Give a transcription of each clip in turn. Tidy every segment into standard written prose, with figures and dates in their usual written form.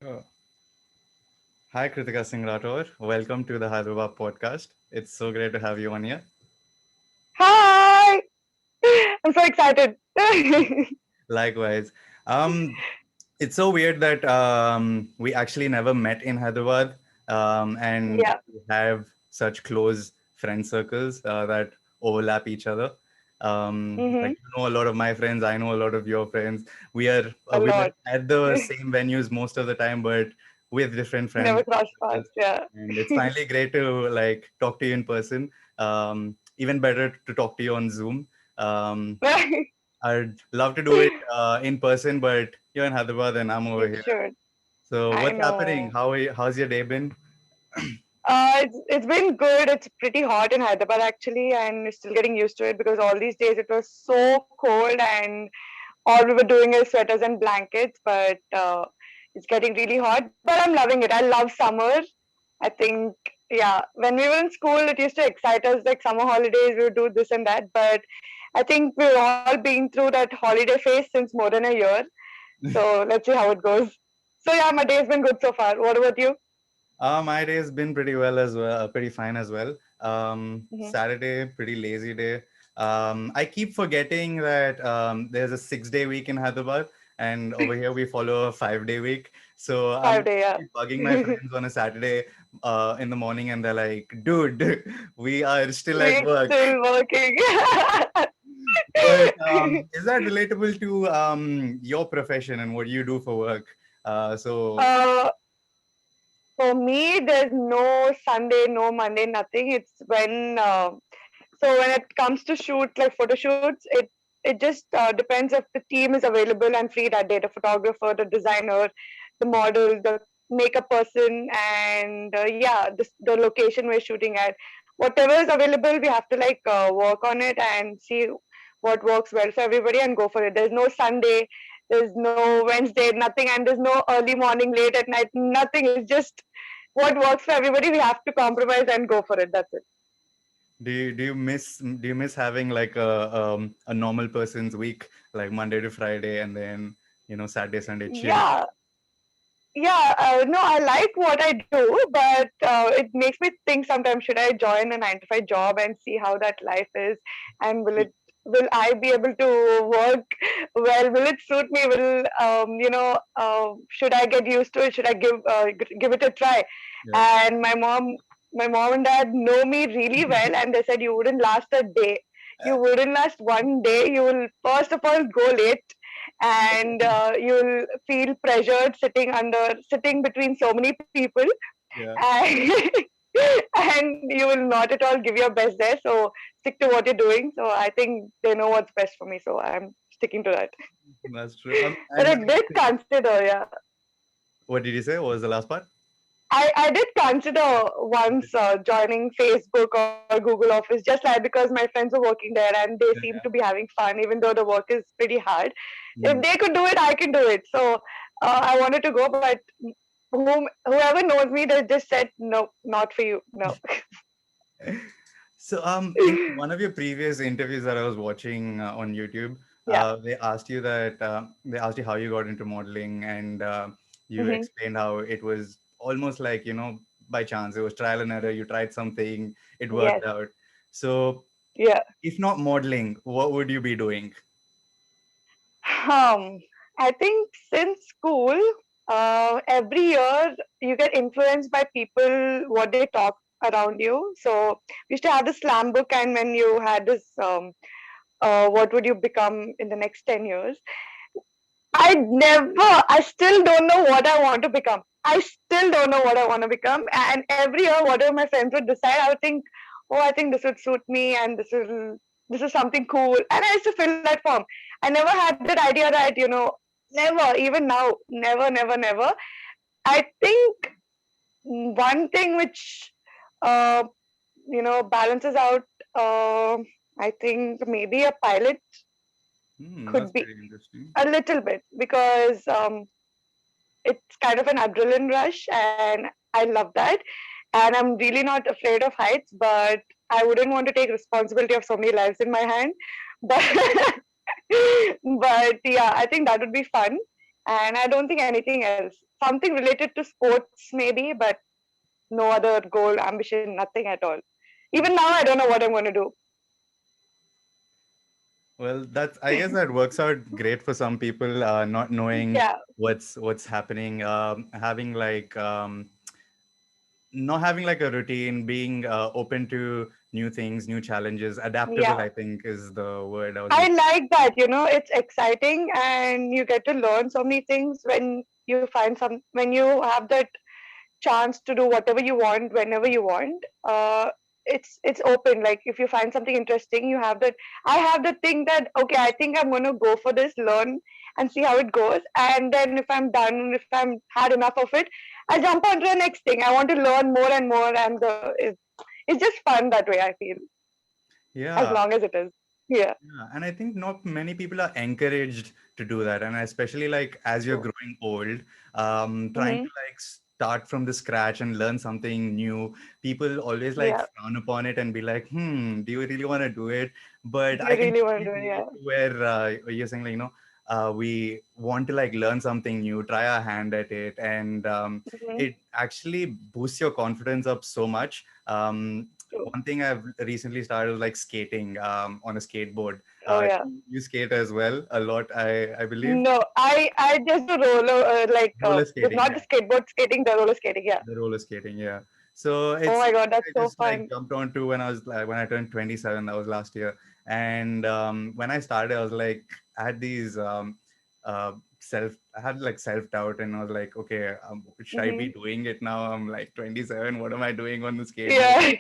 Oh. Hi, Kruthika Singh. Welcome to the Hyderbaap podcast. It's so great to have you on here. Hi! I'm so excited. Likewise. Um, it's so weird that we actually never met in Hyderabad and Yeah. we have such close friend circles that overlap each other. Hmm. Like you know a lot of my friends, I know a lot of your friends. A We're lot. at the same venues most of the time, but with different friends. Never crossed paths. Yeah. And it's finally great to like talk to you in person. Even better to talk to you on Zoom. Um, I'd love to do it in person, but you're in Hyderabad and I'm over You here. should. So I what's happening? know. How's your day been? It's been good. It's pretty hot in Hyderabad actually, and we're still getting used to it because all these days it was so cold, and all we were doing is sweaters and blankets. But it's getting really hot. But I'm loving it. I love summer. I think, yeah, when we were in school, it used to excite us like summer holidays, we would do this and that. But I think we've all been through that holiday phase since more than a year. So let's see how it goes. So, yeah, my day's been good so far. What about you? My day has been pretty well as well, pretty fine as well. Hmm. Saturday, pretty lazy day. I keep forgetting that there's a 6 day week in Hyderabad, and over here we follow a 5 day week. So I'm 5 day, yeah. keep bugging my friends on a Saturday in the morning, and they're like, "Dude, we are still at We're work." still working. But is that relatable to your profession and what you do for work? So uh, for me, there's no Sunday, no Monday, nothing. It's when it comes to shoot like photo shoots, it just depends if the team is available and free that day. The photographer, the designer, the model, the makeup person, and yeah, the location we're shooting at. Whatever is available, we have to like work on it and see what works well for everybody and go for it. There's no Sunday, there's no Wednesday, nothing, and there's no early morning, late at night, nothing. It's just what works for everybody. We have to compromise and go for it. That's it. do you miss having like a normal person's week, like Monday to Friday, and then Saturday Sunday chill? Yeah, yeah, no, I like what I do, but it makes me think sometimes should I join a 9 to 5 job and see how that life is, and will I be able to work well? Will it suit me? Will should I get used to it? Should I give it a try? Yeah. And my mom and dad know me really well, and they said you wouldn't last a day. You wouldn't last one day. You will first of all go late and you'll feel pressured sitting between so many people Yeah, and and you will not at all give your best there, so stick to what you're doing. So I think they know what's best for me, so I'm sticking to that. that's true. But And I did consider, yeah, what did you say? What was the last part? I did consider once joining Facebook or Google Office, just like because my friends were working there and they Yeah, seem to yeah. be having fun, even though the work is pretty hard. If Hmm. they could do it, I can do it. So I wanted to go, but whoever knows me, they just said no, not for you, no. So, in one of your previous interviews that I was watching on YouTube, Yeah. they asked you how you got into modeling, and you Hmm. explained how it was almost like by chance. It was trial and error. You tried something, it Yes. worked out. So, Yeah. if not modeling, what would you be doing? Um, I think since school, every year you get influenced by people, what they talk around you. So we used to have the slam book, and when you had this, what would you become in the next 10 years? I still don't know what I want to become. I still don't know what I want to become. And every year, whatever my friends would decide, I would think, oh, I think this would suit me, and this is something cool. And I used to fill that form. I never had that idea that never, even now, never, never, never. I think one thing which uh, balances out. Uh, I think maybe a pilot That's could be pretty interesting. a little bit because it's kind of an adrenaline rush, and I love that. And I'm really not afraid of heights, but I wouldn't want to take responsibility of so many lives in my hand. But but yeah, I think that would be fun. And I don't think anything else. something related to sports maybe, but no other goal, ambition, nothing at all. Even now, I don't know what I'm going to do. Well, that's, I guess that works out great for some people, not knowing Yeah, what's happening, having like not having like a routine, being open to new things, new challenges, adaptable, yeah. I think is the word I was I looking. like that, it's exciting and you get to learn so many things when you have that chance to do whatever you want whenever you want. It's open. Like if you find something interesting, you have that. I have the thing that okay, I think I'm going to go for this, learn and see how it goes. And then if I'm done, if I'm had enough of it, I jump on to the next thing. I want to learn more and more, and it's just fun that way. I feel as Yeah. long as it is. Yeah. Yeah, and I think not many people are encouraged to do that, and especially like as you're True. growing old, trying to Hmm. like start from the scratch and learn something new. People always like Yeah. frown upon it and be like, "Hmm, do you really want to do it?" But Do I you can really want totally to do it? relate Yeah. to where you're saying like, we want to like learn something new, try our hand at it, and Hmm. it actually boosts your confidence up so much. True. One thing I've recently started was like skating on a skateboard. Oh yeah. You skate as well a lot, I believe. No, I just do roller Roller skating, not the yeah. skateboard skating, the roller skating. Yeah. The roller skating, yeah. So Oh it's my god, something that's I so just like fun. jumped onto when I was like when I turned 27. That was last year, and when I started, I was like, I had these I had like self doubt, and I was like, okay, should I be Hmm. doing it now? I'm like 27. What am I doing on the skateboard? Yeah.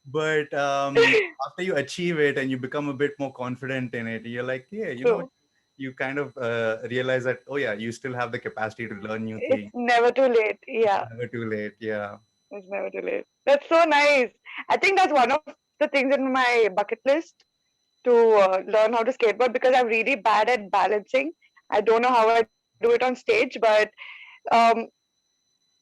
But after you achieve it and you become a bit more confident in it, you're like, yeah, True. you kind of realize that, oh yeah, you still have the capacity to learn new It's things. never too late. It's Yeah, never too late. Yeah. it's never too late. That's so nice. I think that's one of the things in my bucket list to learn how to skateboard because I'm really bad at balancing. I don't know how I do it on stage, but um,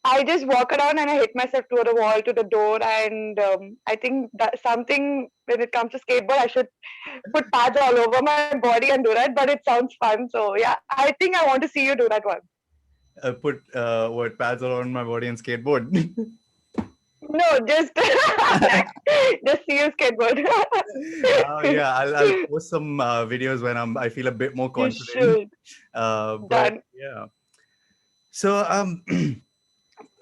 I just walk around and I hit myself to the wall, to the door, and I think that something when it comes to skateboard, I should put pads all over my body and do that. But it sounds fun, so yeah, I think I want to see you do that one. Put what pads around my body and skateboard. No, just just see you skateboard. Yeah, I'll post some videos when I feel a bit more You confident. should. But Done. yeah, so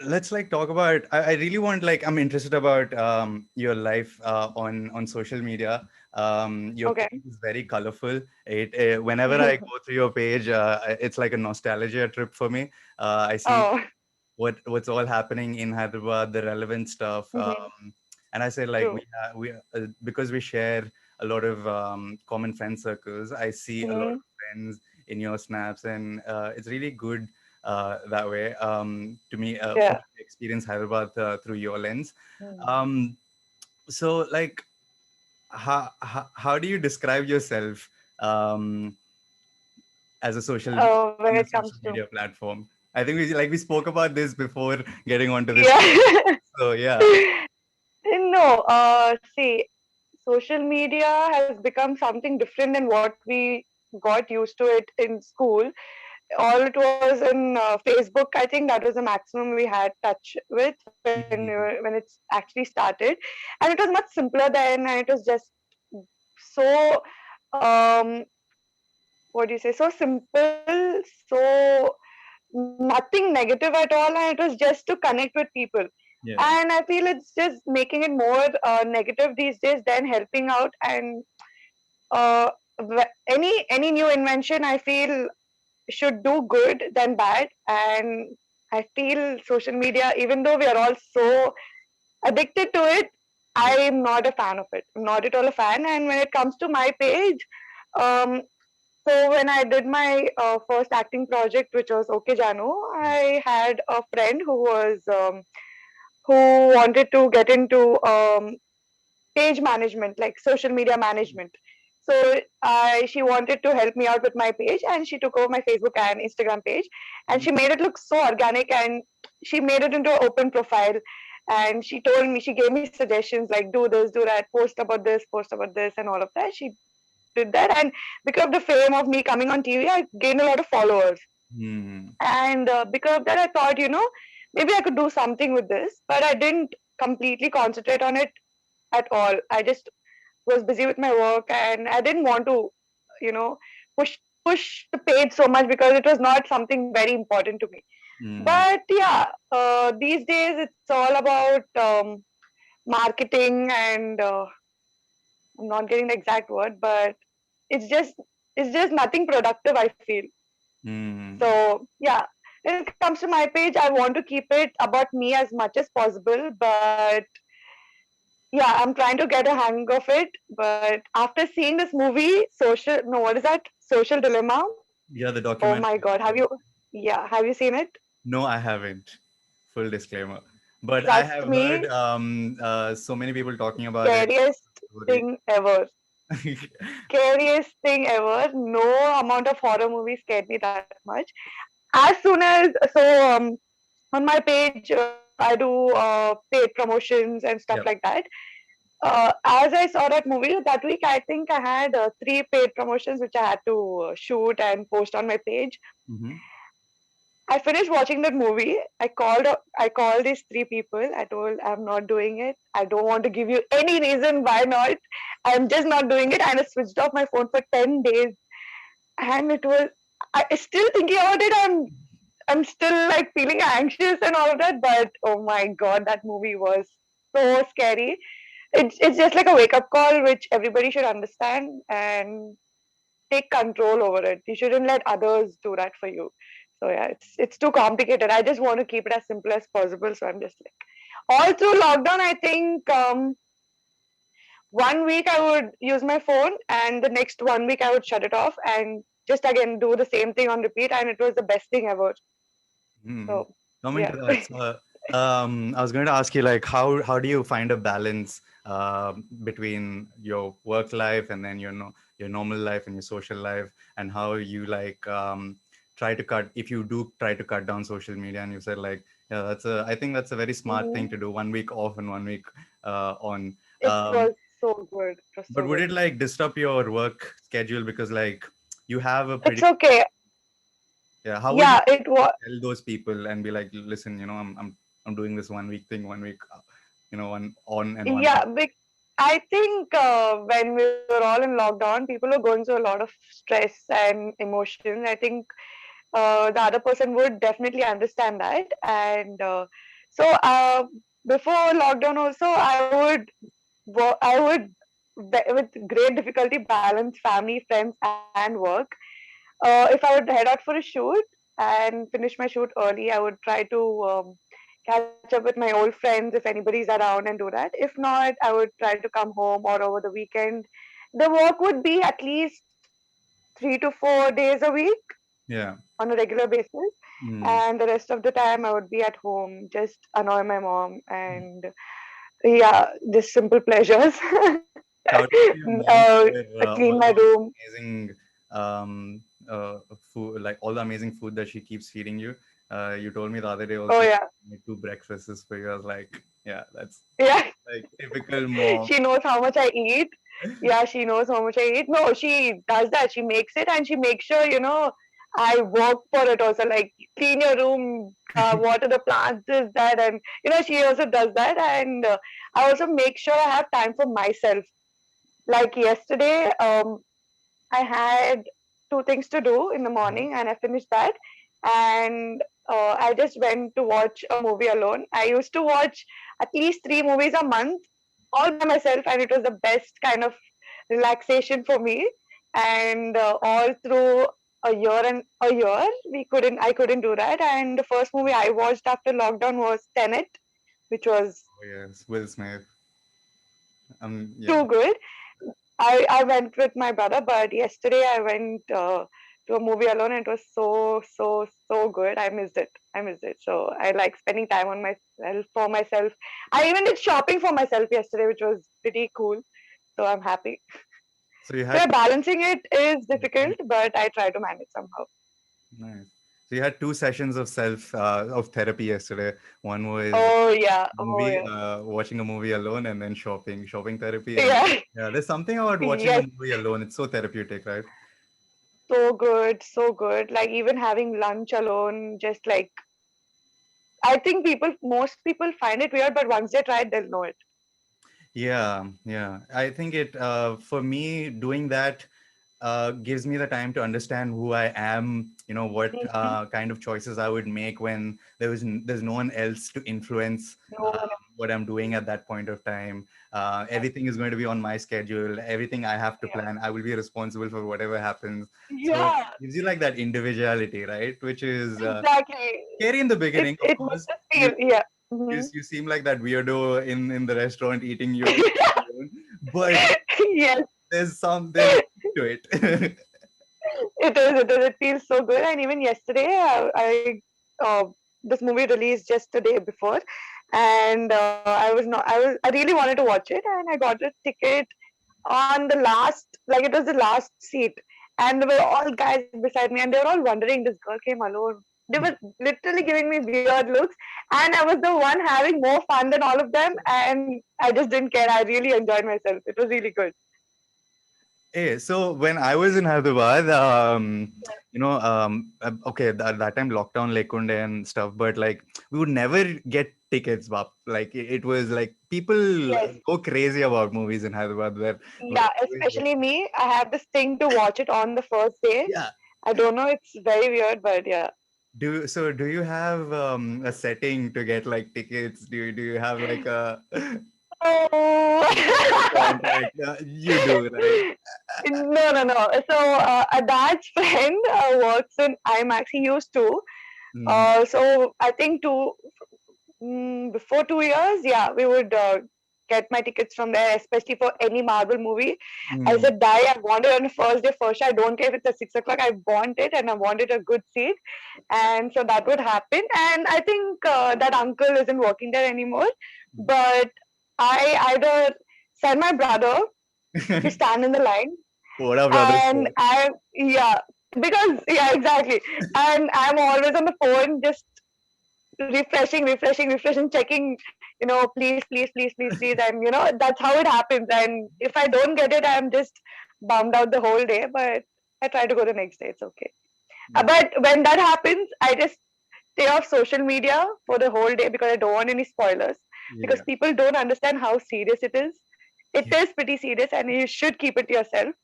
let's like talk about. I really want like I'm interested about your life on social media. Your Okay. page is very colorful. It whenever I go through your page, it's like a nostalgia trip for me. I see Oh. what's all happening in Hyderabad, the relevant stuff. Hmm. And I say like True. because we share a lot of common friend circles. I see a lot Hmm. of friends in your snaps, and it's really good that way to me for Yeah. me to experience Hyderabad through your lens. Mm. Um, so like how do you describe yourself um, as a When on a it comes social to media platform? I think we spoke about this before getting onto this. yeah. So yeah, No, see, social media has become something different than what we got used to it in school. All it was in Facebook. I think that was the maximum we had touch with when Mhm. it's actually started, and it was much simpler then, and it was just so what do you say? So simple, so nothing negative at all, and it was just to connect with people. Yeah, And I feel it's just making it more negative these days than helping out. And uh, any new invention, I feel should do good than bad. And I feel social media, even though we are all so addicted to it, yeah. I'm not a fan of it. I'm not at all a fan. And when it comes to my page, um, so when I did my first acting project, which was Okay Janu, I had a friend who wanted to get into page management, like social media management. So she wanted to help me out with my page, and she took over my Facebook and Instagram page, and Mm. she made it look so organic, and she made it into an open profile. And she told me, she gave me suggestions like do this, do that, post about this, and all of that. She did that, and because of the fame of me coming on TV, I gained a lot of followers. Hmm. And because of that, I thought, maybe I could do something with this, but I didn't completely concentrate on it at all. I just was busy with my work, and I didn't want to, you know, push push the page so much because it was not something very important to me. Hmm. But yeah, these days it's all about marketing, and I'm not getting the exact word, but it's just it's just nothing productive, I feel. Hmm. So yeah, when it comes to my page, I want to keep it about me as much as possible. But yeah, I'm trying to get a hang of it. But after seeing this movie, social no, what is that? Social Dilemma. Yeah, the Oh my documentary. God, have you? Yeah, have you seen it? No, I haven't. Full disclaimer. But I Trust have heard me, so many people talking about it. scariest Story. thing ever. Scariest thing ever. No amount of horror movie scared me that much. As soon as on my page, I do paid promotions and stuff like Yep. that. As I saw that movie that week, I think I had three paid promotions which I had to shoot and post on my page. Mm-hmm. I finished watching that movie. I called these three people. I told I'm not doing it. I don't want to give you any reason why not. I'm just not doing it. And I switched off my phone for 10 days. And it was I still thinking about it. I'm still like feeling anxious and all of that. But oh my god, that movie was so scary. It's just like a wake up call, which everybody should understand and take control over it. You shouldn't let others do that for you. So yeah, it's too complicated. I just want to keep it as simple as possible. So I'm just like all through lockdown. I think 1 week I would use my phone, and the next 1 week I would shut it off and just again do the same thing on repeat. And it was the best thing ever. Hmm. So Coming yeah. to that, so I was going to ask you like how do you find a balance between your work life and then your normal life and your social life, and how you like try to cut if you do try to cut down social media, and you said like yeah, that's a I think that's a very smart thing Mhm. to do, 1 week off and 1 week on. It was so good. It was But so would good. it like disrupt your work schedule because like you have a It's pretty okay. yeah, how would you Yeah, it was. tell those people and be like, listen, I'm doing this 1 week thing, 1 week, one on and one Yeah, off. I think when we were all in lockdown, people were going through a lot of stress and emotions. I think the other person would definitely understand that. And so before lockdown, also, I would with great difficulty balance family, friends, and work. If I would head out for a shoot and finish my shoot early, I would try to catch up with my old friends if anybody's around and do that. If not, I would try to come home or over the weekend. The work would be at least 3 to 4 days a week Yeah. on a regular basis. Mm. And the rest of the time, I would be at home, just annoy my mom and yeah, just simple pleasures. Shout out to your mom for Clean all my those room. amazing food, like all the amazing food that she keeps feeding you. You told me the other day Oh also she yeah, made two breakfasts for you. I was like, yeah, that's yeah. like typical mom. She knows how much I eat. Yeah, she knows how much I eat. No, she does that. She makes it and she makes sure, I work for it also. Like clean your room, water the plants, this, that. And, she also does that. And I also make sure I have time for myself. Like yesterday, I had two things to do in the morning and I finished that. And I just went to watch a movie alone. I used to watch at least three movies a month all by myself, and it was the best kind of relaxation for me. And all through I couldn't do that. And the first movie I watched after lockdown was Tenet, which was Oh yes, Will Smith. Yeah. too good. I went with my brother, but yesterday I went to a movie alone and it was so, so, so good. I missed it. I missed it. So I like spending time on myself for myself. I even did shopping for myself yesterday, which was pretty cool. So I'm happy. So you So had yeah, balancing it is two, difficult, but I try to manage somehow. nice. So you had two sessions of self of therapy yesterday. One was Oh yeah. Oh movie, yeah. watching a movie alone, and then shopping therapy. And Yeah. yeah, there's something about watching a Yes. movie alone. It's so therapeutic, right? So good, so good. Like even having lunch alone, just like I think most people find it weird, but once they try it, they'll know it. Yeah, yeah. I think for me, doing that gives me the time to understand who I am, what Mhm. kind of choices I would make when there's no one else to influence No one what I'm doing at that point of time. Everything is going to be on my schedule. Everything I have to yeah. plan. I will be responsible for whatever happens. So it Yeah, gives you like that individuality, right? Which is exactly. scary in the beginning, of It makes course. us You feel, yeah. Hmm. you seem like that weirdo in the restaurant eating your food alone, but Yes, there's to it. it is. It is. It feels so good. And even yesterday, this movie released just the day before, and I really wanted to watch it, and I got a ticket on the last, like it was the last seat, and there were all guys beside me, and they were all wondering this girl came alone. They were literally giving me weird looks, and I was the one having more fun than all of them, and I just didn't care. I really enjoyed myself. It was really good. Hey, so when I was in Hyderabad, okay, that time lockdown lekunde and stuff, but like we would never get tickets, bap. Like it was like people Yes. go crazy about movies in Hyderabad where Yeah, always get. especially me. I have this thing to watch it on the first day. Yeah. I don't know, it's very weird, but yeah. Do you have a setting to get like tickets? Do you have like a Oh. contact? You do, right? No, no, no. So, a dad's friend works in IMAX. He used to. Mm, So I think before 2 years, yeah, we would get my tickets from there, especially for any Marvel movie. I mm, said, "Die, I want it on the first day, first show. I don't care if it's at 6 o'clock. I want it, and I wanted a good seat." And so that would happen. And I think that uncle isn't working there anymore. But I either send my brother to mm. stand in the line, What up, brothers? and I, yeah, because yeah, exactly. And I'm always on the phone, just refreshing, checking, please, please, please, please, please. And that's how it happens. And if I don't get it, I'm just bummed out the whole day. But I try to go the next day. It's okay. But when that happens, I just stay off social media for the whole day because I don't want any spoilers. Because Yeah. people don't understand how serious it is. It Yeah. is pretty serious, and you should keep it to yourself,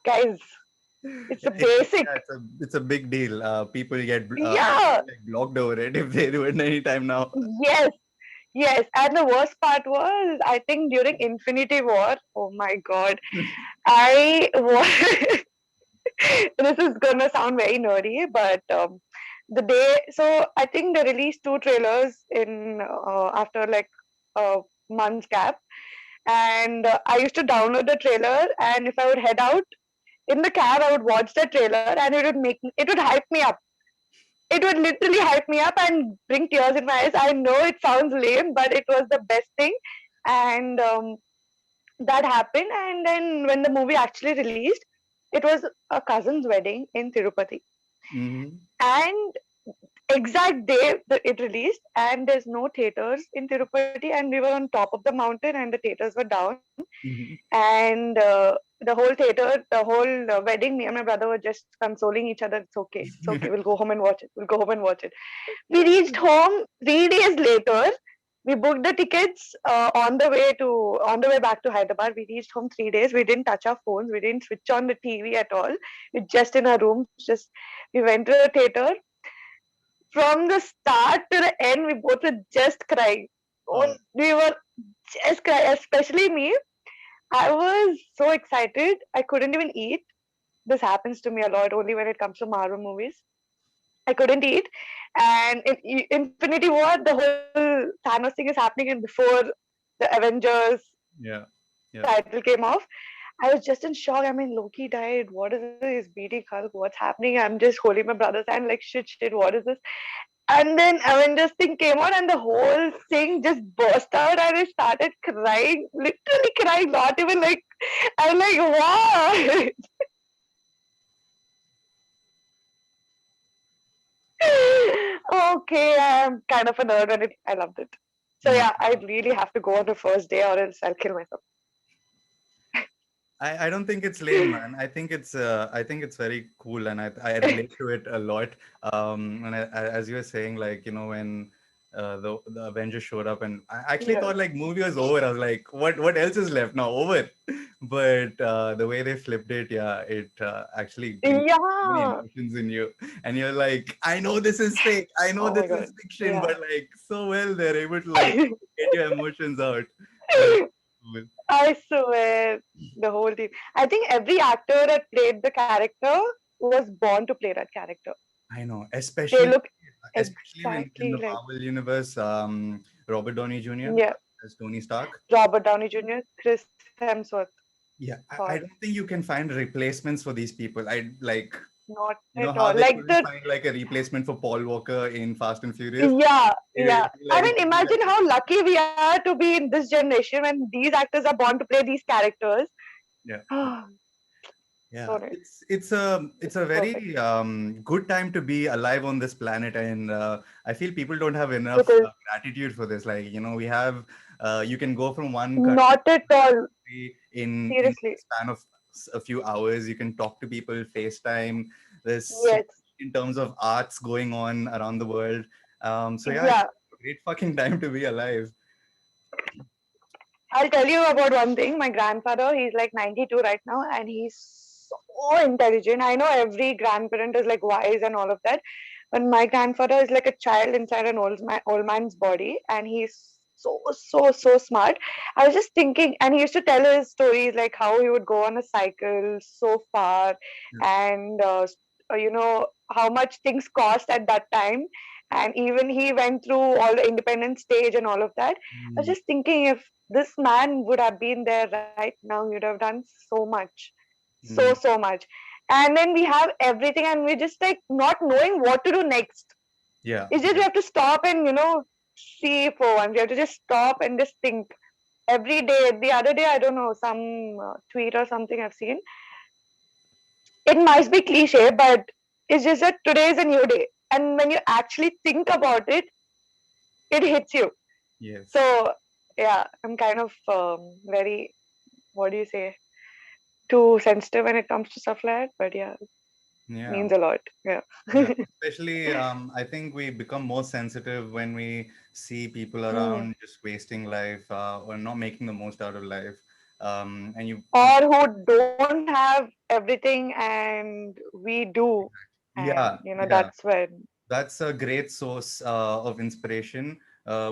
guys. It's a Yeah, basic. it's a big deal. People Yeah. get blocked over it if they do it anytime now. Yes. Yes, and the worst part was, I think during Infinity War, oh my God, I was, this is gonna sound very nerdy, but so I think they released two trailers in after like a month's gap, and I used to download the trailer, and if I would head out in the cab, I would watch the trailer, and it would hype me up. It would literally hype me up and bring tears in my eyes. I know it sounds lame, but it was the best thing. And that happened. And then when the movie actually released, it was a cousin's wedding in Tirupati. Hmm. And exact day that it released, and there's no theaters in Tirupati, and we were on top of the mountain, and the theaters were down. Hmm. And the whole wedding, me and my brother were just consoling each other. It's okay. We'll go home and watch it. We'll go home and watch it. We reached home 3 days later. We booked the tickets on the way back to Hyderabad. We reached home 3 days. We didn't touch our phones. We didn't switch on the TV at all. We just in our rooms. Just we went to the theater. From the start to the end, we both were just crying. Oh, We were just crying, especially me. I was so excited. I couldn't even eat. This happens to me a lot only when it comes to Marvel movies. I couldn't eat. And in Infinity War, the whole Thanos thing is happening in before the Avengers yeah, yeah. title came off. I was just in shock. I mean, Loki died. What is this? Beating Hulk. What's happening? I'm just holding my brother's hand like shit. What is this? And then Avengers thing came out, and the whole thing just burst out, and I started crying, literally crying. Not even like I'm like, wow. Okay, I'm kind of a nerd and I loved it. So Mm. yeah, I really have to go on the first day or else I'll kill myself. I don't think it's lame, man. I think it's very cool, and I relate to it a lot. And as you were saying, like, you know, when the Avengers showed up, and I actually Yeah. thought like movie was over. I was like, what else is left now? Over. But the way they flipped it, yeah, it actually brings so many Yeah. emotions in you, and you're like, I know this is fake, I know Oh my this god. is fiction, Yeah. but like so well they're able to like get your emotions out. That's cool. I swear, the whole team. I think every actor that played the character was born to play that character. I know, They especially look in exactly the like, Marvel universe, Robert Downey Jr. yeah, as Tony Stark. Robert Downey Jr., Chris Hemsworth. Yeah, God, I don't think you can find replacements for these people. I like, not you know at how all. they Like couldn't the find like a replacement for Paul Walker in Fast and Furious. yeah, It, yeah. I like mean, it would be imagine like, how lucky we are to be in this generation when these actors are born to play these characters. yeah. So Yeah, nice. it's It's a perfect very good time to be alive on this planet, and I feel people don't have enough because gratitude for this. Like, you know, we have you can go from one country not at to another all. country in the Seriously. span of a few hours. You can talk to people, FaceTime. There's so Yes. much in terms of arts going on around the world. So yeah, it's Yeah. a great fucking time to be alive. I'll tell you about one thing. My grandfather, he's like 92 right now, and he's so intelligent. I know every grandparent is like wise and all of that, but my grandfather is like a child inside an old man's body, and he's so smart. I was just thinking, and he used to tell his stories like how he would go on a cycle so far, Yeah. and how much things cost at that time, and even he went through all the independence stage and all of that. I was Mm, just thinking if this man would have been there right now, he would have done so much, mm, so much. And then we have everything, and we're just like not knowing what to do next. yeah, It's just we yeah, have to stop and see for once. We have to just stop and just think every day. The other day, I don't know, some tweet or something I've seen. It might be cliche, but it's just that today is a new day, and when you actually think about it, it hits you. yes, So yeah, I'm kind of very, what do you say, too sensitive when it comes to stuff like that. But yeah, yeah. means a lot. Yeah. Yeah, especially I think we become more sensitive when we see people Mm. around just wasting life or not making the most out of life. And you Or who don't have everything and we do, and yeah, yeah, that's when. that's a great source of inspiration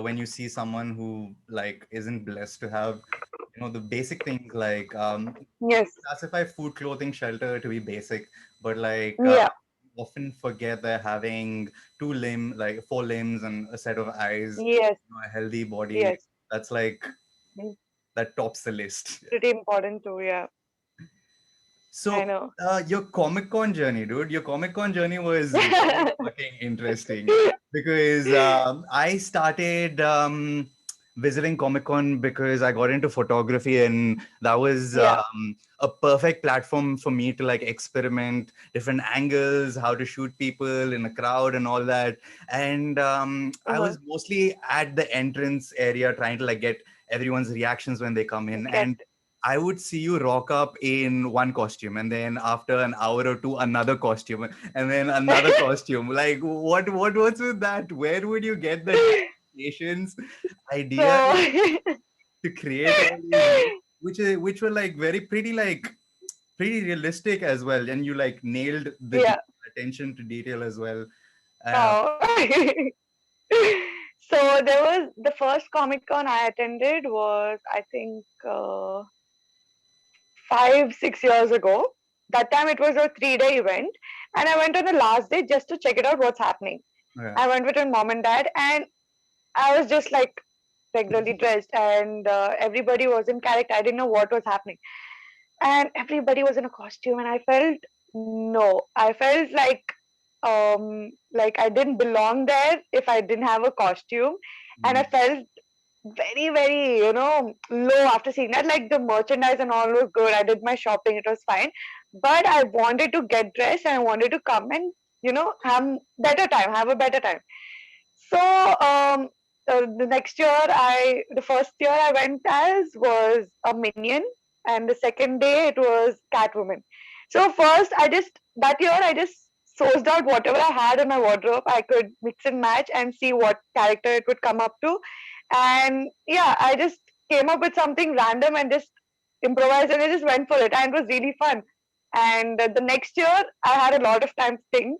when you see someone who like isn't blessed to have, you know, the basic things like Yes. classify food, clothing, shelter to be basic, but like Yeah. often forget they're having like four limbs and a set of eyes, Yes. you know, a healthy body. Yes. That's like Mm. that tops the list. Pretty important too. Yeah. I So, know. your Comic Con journey, dude, your Comic Con journey was very fucking interesting because I started visiting Comic Con because I got into photography, and that was Yeah. a perfect platform for me to like experiment different angles, how to shoot people in a crowd, and all that. And I Uh-huh. was mostly at the entrance area trying to like get everyone's reactions when they come in. Get. And I would see you rock up in one costume, and then after an hour or two, another costume, and then another costume. Like, what's with that? Where would you get the patience, idea So to create all these looks, which were like very pretty, like pretty realistic as well, and you like nailed the yeah. attention to detail as well. Uh, Oh. So there was the first Comic Con I attended was, I think, 5 6 years ago. That time it was a 3 day event, and I went on the last day just to check it out what's happening. yeah. I went with my mom and dad, and I was just like regularly dressed, and everybody was in character. I didn't know what was happening, and everybody was in a costume, and I felt no, I felt like I didn't belong there if I didn't have a costume, and I Mm, felt very very low after seeing that. Like the merchandise and all was good. I did my shopping, it was fine, but I wanted to get dressed and I wanted to come and have a better time. So the next year, the first year I went as was a minion. and the second day it was Catwoman. So first, that year I just sourced out whatever I had in my wardrobe. I could mix and match and see what character it would come up to, and yeah, I just came up with something random and just improvised, and I just went for it, and it was really fun. And the next year, I had a lot of time to think.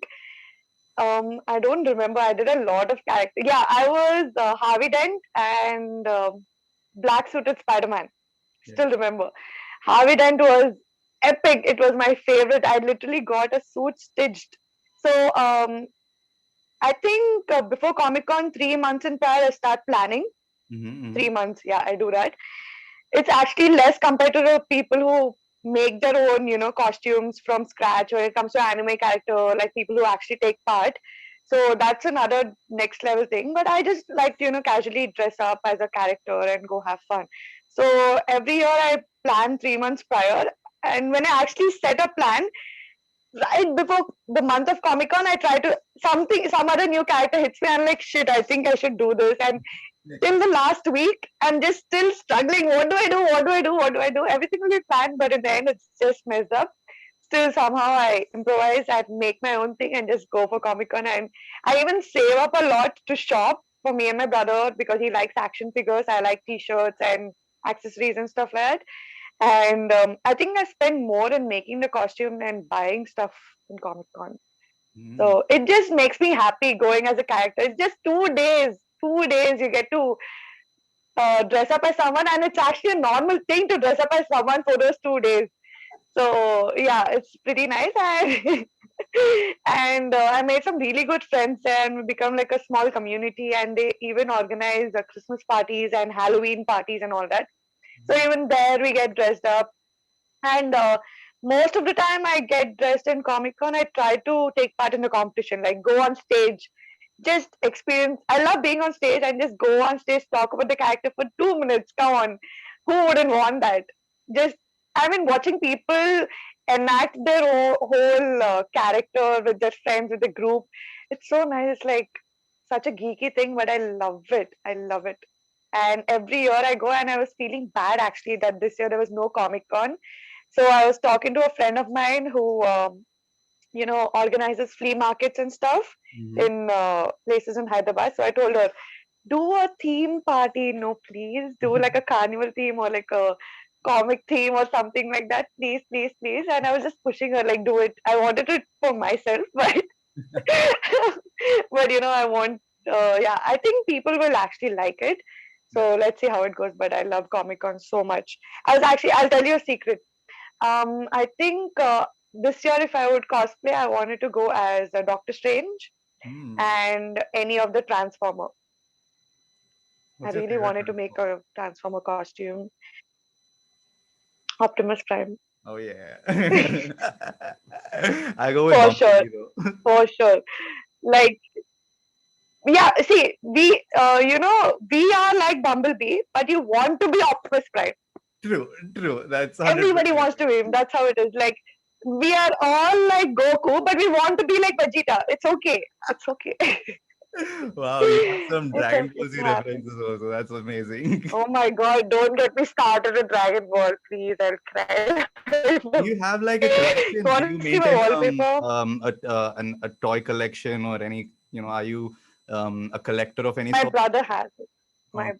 I don't remember. I did a lot of character. Yeah, I was Harvey Dent and black suited Spider Man. Yeah. Still remember. Harvey Dent was epic. It was my favorite. I literally got a suit stitched. So I think before Comic Con, 3 months in prior, I start planning. Mm-hmm. 3 months, yeah, I do that. It's actually less compared to the people who make their own, costumes from scratch when it comes to anime character, like people who actually take part. So that's another next level thing. But I just like to, casually dress up as a character and go have fun. So every year I plan 3 months prior. And when I actually set a plan, right before the month of Comic Con, I try to some other new character hits me. I'm like, shit, I think I should do this. And Yeah. till the last week, I'm just still struggling. What do I do? What do I do? What do I do? Everything will be planned, but in the end, it's just messed up. Still, somehow I improvise and make my own thing and just go for Comic Con. And I even save up a lot to shop for me and my brother because he likes action figures. I like T-shirts and accessories and stuff like that. And I think I spend more in making the costume and buying stuff in Comic Con. Mm-hmm. So it just makes me happy going as a character. It's just 2 days. 2 days you get to dress up as someone, and it's actually a normal thing to dress up as someone for those 2 days. So yeah, it's pretty nice, and I made some really good friends there, and we become like a small community. And they even organize Christmas parties and Halloween parties and all that. So even there, we get dressed up, and most of the time I get dressed in Comic Con. I try to take part in the competition, like go on stage, just experience. I love being on stage and just go on stage, talk about the character for 2 minutes. Come on, who wouldn't want that? Just, I mean, watching people enact their whole character with their friends, with the group. It's so nice. It's like such a geeky thing, but I love it. I love it. And every year I go, and I was feeling bad actually that this year there was no Comic Con. So I was talking to a friend of mine who, organizes flea markets and stuff Mm-hmm. in places in Hyderabad. So I told her, do a theme party, no, please. Do like a carnival theme or like a comic theme or something like that, please, please, please. And I was just pushing her, like, do it. I wanted it for myself, but but I want. Yeah, I think people will actually like it. Yeah. So let's see how it goes. But I love Comic Con so much. I'll tell you a secret. I think this year, if I would cosplay, I wanted to go as a Doctor Strange Hmm. and any of the Transformer. I What's your really favorite wanted to make transformer? a Transformer costume. Optimus Prime. Oh yeah. I go with For sure. Bumblebee though. For sure. Like, yeah, see, we are like Bumblebee, but you want to be Optimus Prime. True, true. That's Everybody 100% wants to be him. That's how it is. Like, we are all like Goku, but we want to be like Vegeta. It's okay. It's okay. Wow, you have some It's Dragon okay Ball Z to happen. references also. That's amazing. Oh my god, don't get me started with Dragon Ball, please. I'll cry. Do you have like a You want to collection? see Do my you maintain wallpaper? a toy collection or any, are you a collector of any My sort? brother has it. Oh, My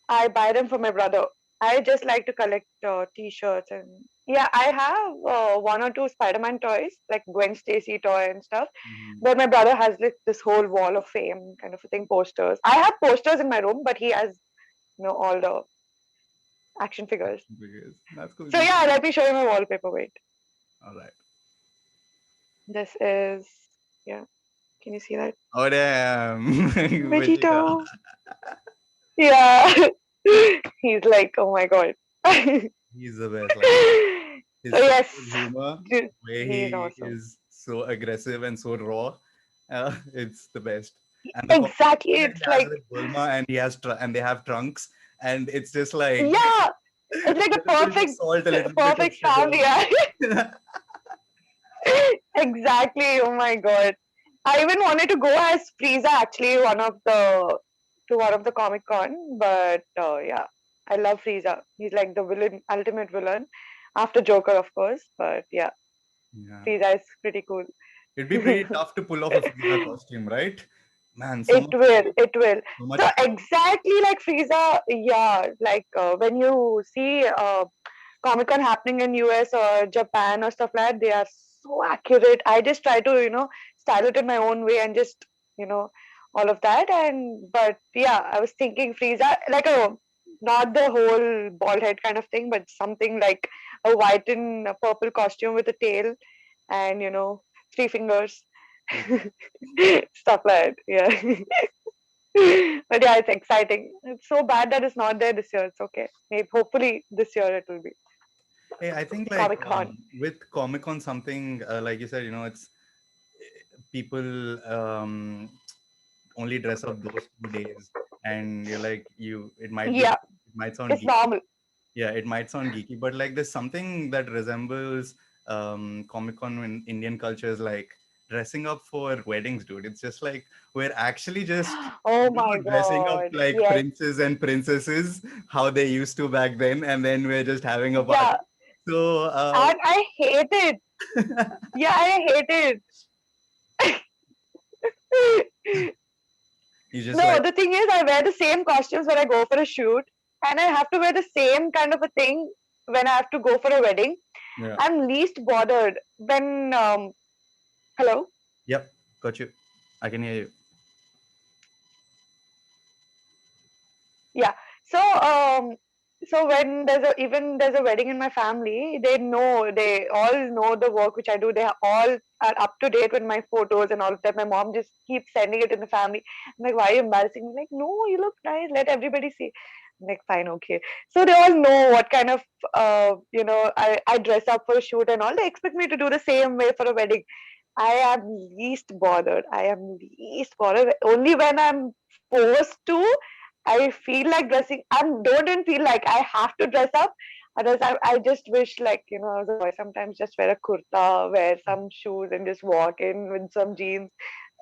I buy them for my brother. I just like to collect t-shirts, and yeah, I have one or two Spider-Man toys, like Gwen Stacy toy and stuff. mhm. But my brother has like this whole wall of fame kind of a thing, posters. I have posters in my room, but he has all the action figures. Action figures. That's cool. So yeah, let me show you my wallpaper. Wait, All right. this is, yeah. Can you see that? Oh damn, Vegeta. Vegeta. Yeah. He's like, oh my god. He's the best. Like So his sense yes, of humor, where he's he awesome. is so aggressive and so raw, it's the best. And the Exactly. conversation that It's he has like, with Bulma, and and they have trunks, and it's just like yeah, it's a like little a bit of salt, a little bit of perfect family. Yeah. sugar. Exactly. Oh my god. I even wanted to go as Frieza actually to one of the Comic Con, but yeah. I love Frieza. He's like the villain, ultimate villain, after Joker, of course. But yeah, Yeah. Frieza is pretty cool. It'd be pretty tough to pull off a Frieza costume, right? Man, so It much will, weight, it will. so So much power. exactly like Frieza, yeah, like when you see Comic Con happening in US or Japan or stuff like that, they are so accurate. I just try to, style it in my own way and just, you know, all of that. And but yeah, I was thinking Frieza, like a not the whole bald head kind of thing, but something like a white and a purple costume with a tail and three fingers, stuff like that. Yeah. But yeah, it's exciting. It's so bad that it's not there this year. It's okay. Maybe hopefully this year it will be Hey, I think like Comic Con. with Comic Con, something like you said, it's people only dress up those 2 days, and you're like Yeah, it might sound it's geeky. normal. Yeah, it might sound geeky, but like there's something that resembles Comic Con in Indian cultures, like dressing up for weddings, dude. It's just like we're actually just Oh my dressing up God. like Yes. princes and princesses, how they used to back then, and then we're just having a Yeah. party. So And I hate it. Yeah, I hate it. you just No, like, the thing is, I wear the same costumes when I go for a shoot, and I have to wear the same kind of a thing when I have to go for a wedding. yeah, I'm least bothered when, hello? yep, got you. I can hear you. Yeah. So so when there's a wedding in my family, they all know the work which I do. They all are up to date with my photos and all of that. My mom just keeps sending it in the family. I'm like, why are you embarrassing me? Like, no, you look nice. Let everybody see. I'm like, fine, okay. So they all know what kind of I dress up for a shoot and all. They expect me to do the same way for a wedding. I am least bothered. I am least bothered. Only when I'm forced to, I feel like dressing. I don't even feel like I have to dress up. Otherwise, I just wish, like, as a boy, sometimes just wear a kurta, wear some shoes, and just walk in with some jeans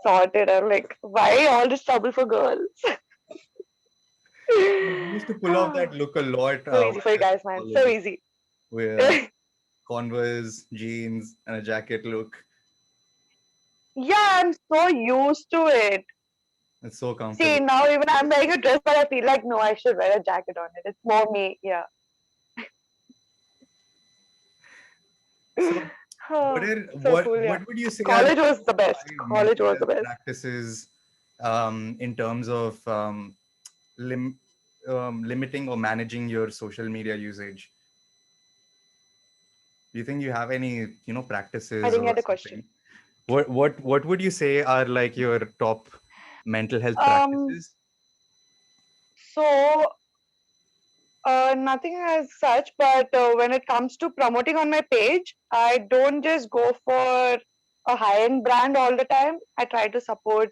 sorted. I'm like, why all this trouble for girls? We used to pull off that look a lot So when easy for you I was guys, in man. So college. easy. Where Converse, jeans, and a jacket look. Yeah, I'm so used to it. It's so See, comfortable. now even I'm wearing a dress, but I feel like no, I should wear a jacket on it. It's more me. Yeah. So, what Oh, are so cool. Yeah. what would you say are College like was the top best. five College mental was the health best. practices in terms of lim- limiting or managing your social media usage? Do you think you have any I practices didn't or get the something? question. What would you say are like your top mental health Um, practices? so nothing as such, but when it comes to promoting on my page, I don't just go for a high-end brand all the time. I try to support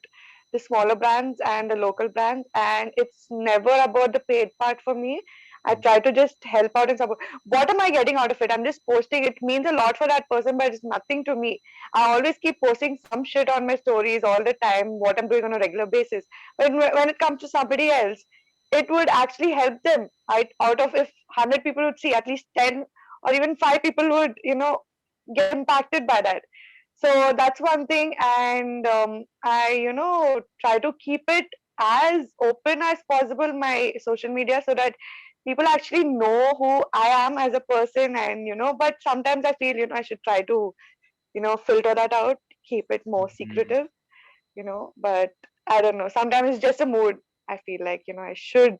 the smaller brands and the local brands, and it's never about the paid part for me. I try to just help out and support. What am I getting out of it? I'm just posting. It means a lot for that person, but it's nothing to me. I always keep posting some shit on my stories all the time, what I'm doing on a regular basis. But when it comes to somebody else, it would actually help them. Out of if 100 people would see, at least 10 or even 5 people would, get impacted by that. So that's one thing. And I, try to keep it as open as possible, my social media, so that people actually know who I am as a person. And, but sometimes I feel, I should try to, filter that out, keep it more Mhm. secretive, but I don't know. Sometimes it's just a mood. I feel like, I should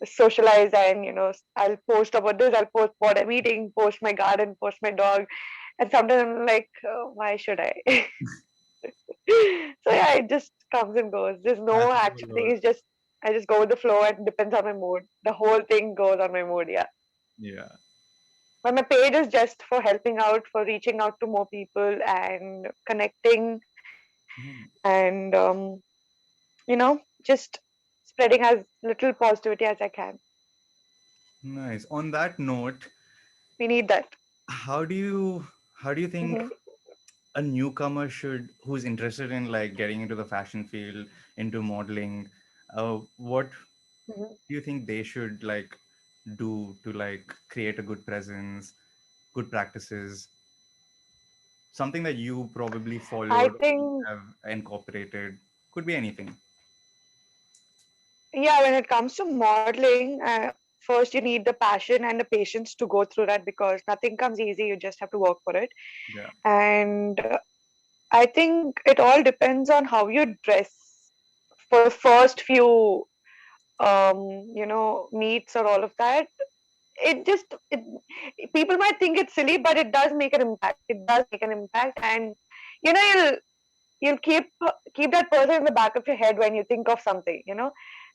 socialize and I'll post about this, I'll post what I'm eating, post my garden, post my dog, and sometimes I'm like, why should I? So yeah, it just comes and goes. There's I no think actual a thing. lot. It's just I just go with the flow and it depends on my mood. The whole thing goes on my mood. Yeah, Yeah. but my page is just for helping out, for reaching out to more people and connecting Mhm. and just spreading as little positivity as I can. Nice. On that note, We need that. how do you how do you think Hmm. a newcomer should who's interested in like getting into the fashion field, into modeling, what do you think they should like do to like create a good presence, good practices, something that you probably I followed or you think, have incorporated? Could be anything. yeah, when it comes to modeling, first you need the passion and the patience to go through that, because nothing comes easy. You just have to work for it. Yeah. And I think it all depends on how you dress for the first few, meets or all of that. It just, people might think it's silly, but it does make an impact. It does make an impact, and you know, you'll keep that person in the back of your head when you think of something.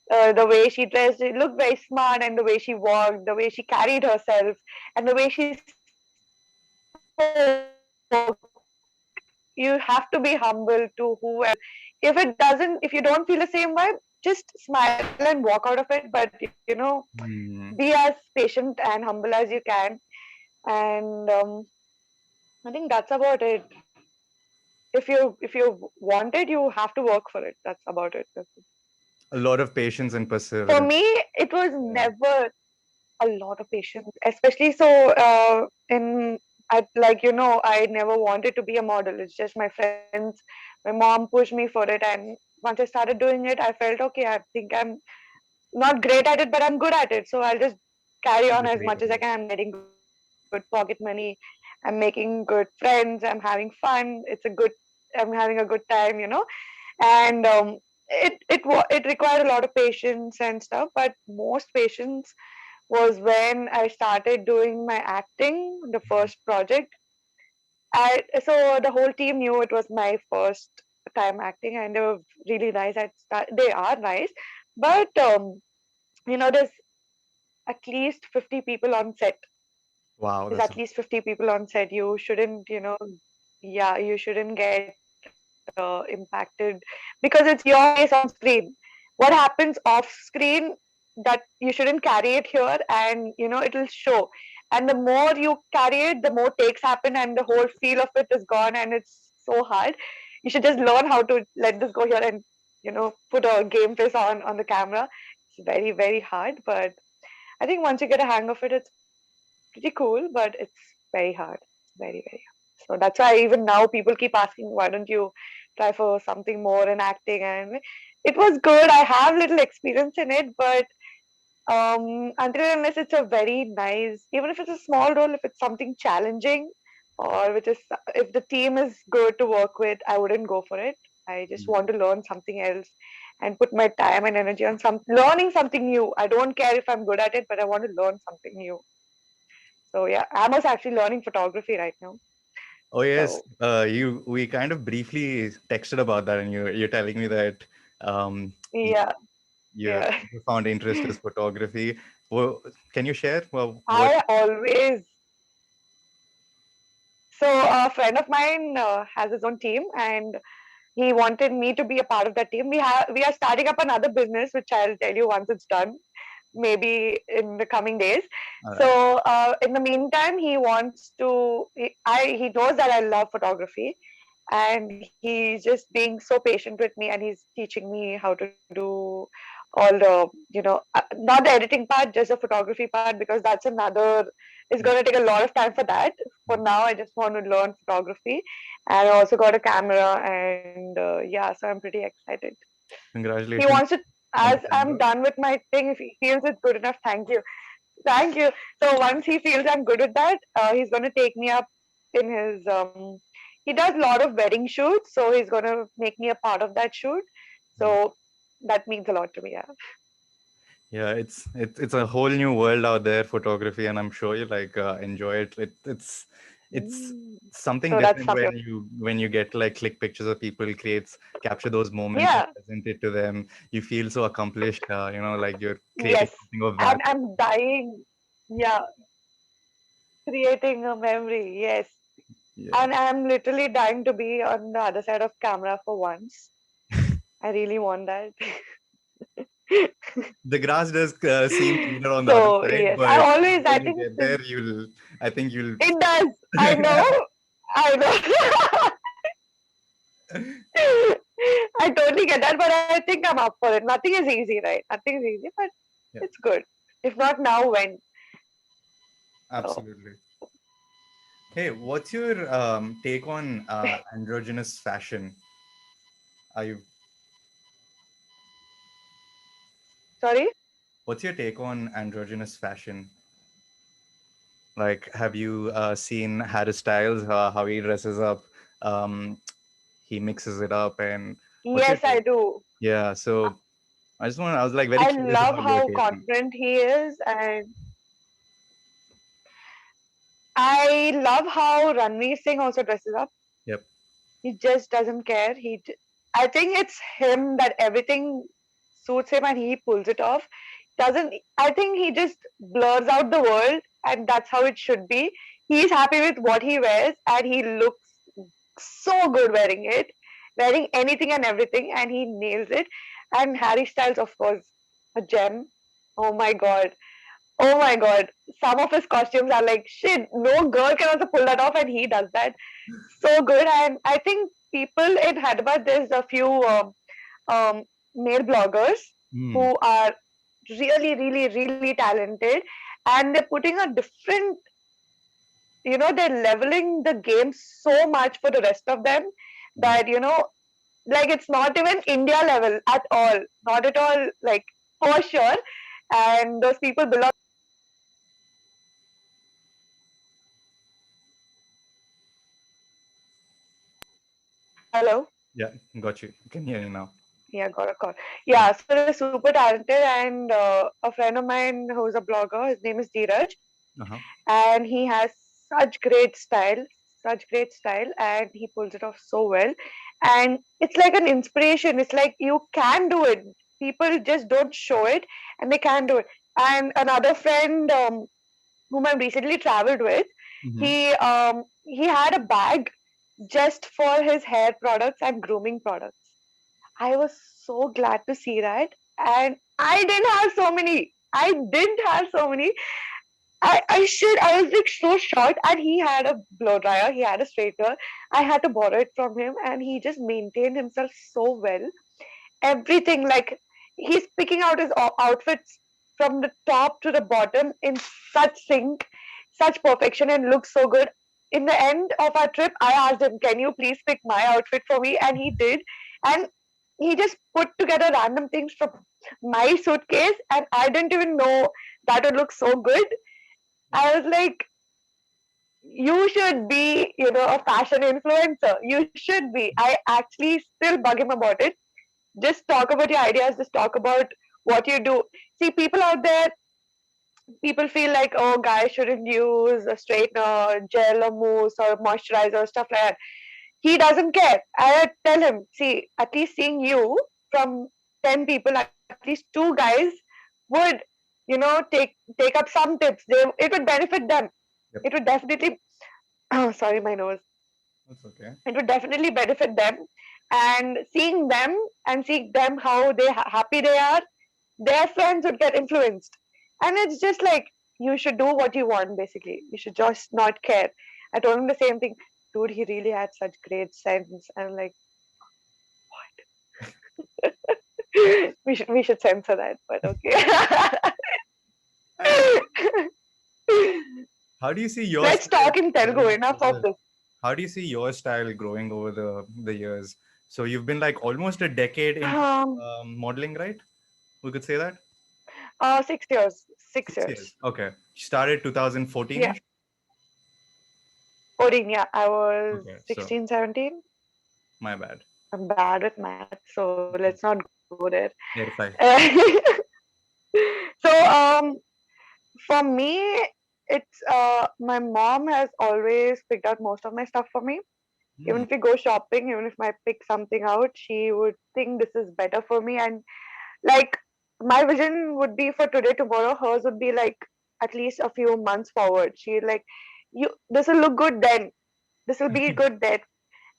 The way she dressed, it looked very smart, and the way she walked, the way she carried herself, and the way she spoke. You have to be humble to whoever you meet. If it doesn't, if you don't feel the same vibe, just smile and walk out of it. But be as patient Hmm. and humble as you can. And I think that's about it. If you want it, you have to work for it. That's about it. A lot of patience and For me, perseverance. it was Yeah. never a lot of patience, especially so in I like I never wanted to be a model. It's just my friends, my mom pushed me for it, and once I started doing it, I felt okay. I think I'm not great at it, but I'm good at it. So I'll just carry At on the as same much as I rate. can. I'm getting good pocket money. I'm making good friends. I'm having fun. I'm having a good time. And it required a lot of patience and stuff. But most patience was when I started doing my acting, the first project. So the whole team knew it was my first time acting, and they were really nice. They are nice, but there's at least 50 people on set. Wow, There's that's at least 50 people on set. You shouldn't, yeah, you shouldn't get impacted because it's your face on screen. What happens off screen, that you shouldn't carry it here, and it'll show. And the more you carry it, the more takes happen, and the whole feel of it is gone, and it's so hard. You should just learn how to let this go here and put a game face on the camera. It's very, very hard, but I think once you get a hang of it, it's pretty cool, but it's very hard. Very, very hard. So that's why even now people keep asking, why don't you try for something more in acting? And it was good. I have little experience in it, but until and unless it's a very nice, even if it's a small role, if it's something challenging, or which is if the team is good to work with, I wouldn't go for it. I just want to learn something else and put my time and energy on learning something new. I don't care if I'm good at it, but I want to learn something new. So yeah, I'm also actually learning photography right now. Oh yes, So you we kind of briefly texted about that, and you're telling me that um, you, yeah, you yeah. found interest is photography. Well, can you share? Well, what? I always So a friend of mine has his own team, and he wanted me to be a part of that team. We are starting up another business, which I'll tell you once it's done, maybe in the coming days. All right. So in the meantime, he wants to. He knows that I love photography, and he's just being so patient with me, and he's teaching me how to do all the not the editing part, just the photography part, because that's another. It's going Yeah. to take a lot of time for that. For now, I just want to learn photography, and I also got a camera, and yeah, so I'm pretty excited. He wants Congratulations to, on as the I'm camera. done with my thing, if he feels it's good enough, thank you. Thank you. So once he feels I'm good with that, he's going to take me up in his. He does a lot of wedding shoots, so he's going to make me a part of that shoot. So that means a lot to me. Yeah. Yeah, it's a whole new world out there, photography, and I'm sure you like enjoy it. It's Mm. something So that's different something. when you get to like click pictures of people, creates capture those moments and Yeah. present it to them. You feel so accomplished, like you're creating Yes. something of And value. I'm dying. Yeah. Creating a memory. Yes. Yeah, And I'm literally dying to be on the other side of camera for once. I really want that. the grass does seem greener on the other So side, yes, I but always I when you think get there, I think you'll. it does. I know. I know. I totally get that, but I think I'm up for it. Nothing is easy, right? Nothing is easy, but Yeah, it's good. If not now, when? So absolutely. Hey, what's your take on androgynous fashion? Are you sorry. What's your take on androgynous fashion? Like, have you seen Harry Styles, how he dresses up? Um, he mixes it up, and what's your Yes, I take? do. Yeah, so I was like very I curious love about your how take on it. confident he is, and I love how Ranveer Singh also dresses up. Yep. He just doesn't care. I think it's him that everything suits him and he pulls it off. Doesn't I think he just blurs out the world and that's how it should be. He's happy with what he wears and he looks so good wearing it, wearing anything and everything, and he nails it. And Harry Styles, of course, a gem. Oh my god. Oh my god. Some of his costumes are like shit. No girl can also pull that off, and he does that so good. And I think people in Hyderabad, there's a few um, male bloggers Hmm. who are really, really, really talented, and they're putting a different, they're leveling the game so much for the rest of them Yeah. that, like it's not even India level at all, not at all, like for sure. And those people belong. Hello. Yeah, got you. Can hear you now. Yeah, got a call. Yeah, so they're super talented, and a friend of mine who's a blogger, his name is Dheeraj, Uh-huh. and he has such great style, and he pulls it off so well. And it's like an inspiration. It's like you can do it. People just don't show it, and they can do it. And another friend whom I recently traveled with, Mm-hmm. he had a bag just for his hair products and grooming products. I was so glad to see that. And I didn't have so many. I didn't have so many. I was like so shocked. And he had a blow dryer, he had a straightener. I had to borrow it from him, and he just maintained himself so well. Everything, like, he's picking out his outfits from the top to the bottom in such sync, such perfection, and looks so good. In the end of our trip, I asked him, "Can you please pick my outfit for me?" And he did. And he just put together random things from my suitcase, and I didn't even know that would look so good. Yeah. I was like, you should be, a fashion influencer. You should be. I actually still bug him about it. Just talk about your ideas, just talk about what you do. See, people out there, people feel like, oh, guys shouldn't use a straightener, gel or mousse or moisturizer, stuff like that. He doesn't care. I tell him, see, at least seeing you from 10 people, at least two guys would, take up some tips. It would benefit them. Yep. It would definitely, oh, sorry, my nose. That's okay. It would definitely benefit them. And seeing them how happy they are, their friends would get influenced. And it's just like, you should do what you want, basically. You should just not care. I told him the same thing. Dude, he really had such great sense. And I'm like, we should censor that, but okay. And how do you see your Let's style talk in Telugu. growing Enough of over? this. How do you see your style growing over the years? So you've been like almost a decade into Um, modeling, right? We could say that. 6 years. Six 6 years. years. Okay. Started 2014ish. Yeah. 14, yeah. I was Okay. So 16, 17. my bad. I'm bad with math, so let's not go there. Verify. So, for me, it's my mom has always picked out most of my stuff for me. Even Hmm. if we go shopping, even if I pick something out, she would think this is better for me. And like, my vision would be for today, tomorrow. Hers would be like at least a few months forward. She like, you, this will look good then. This will be good then.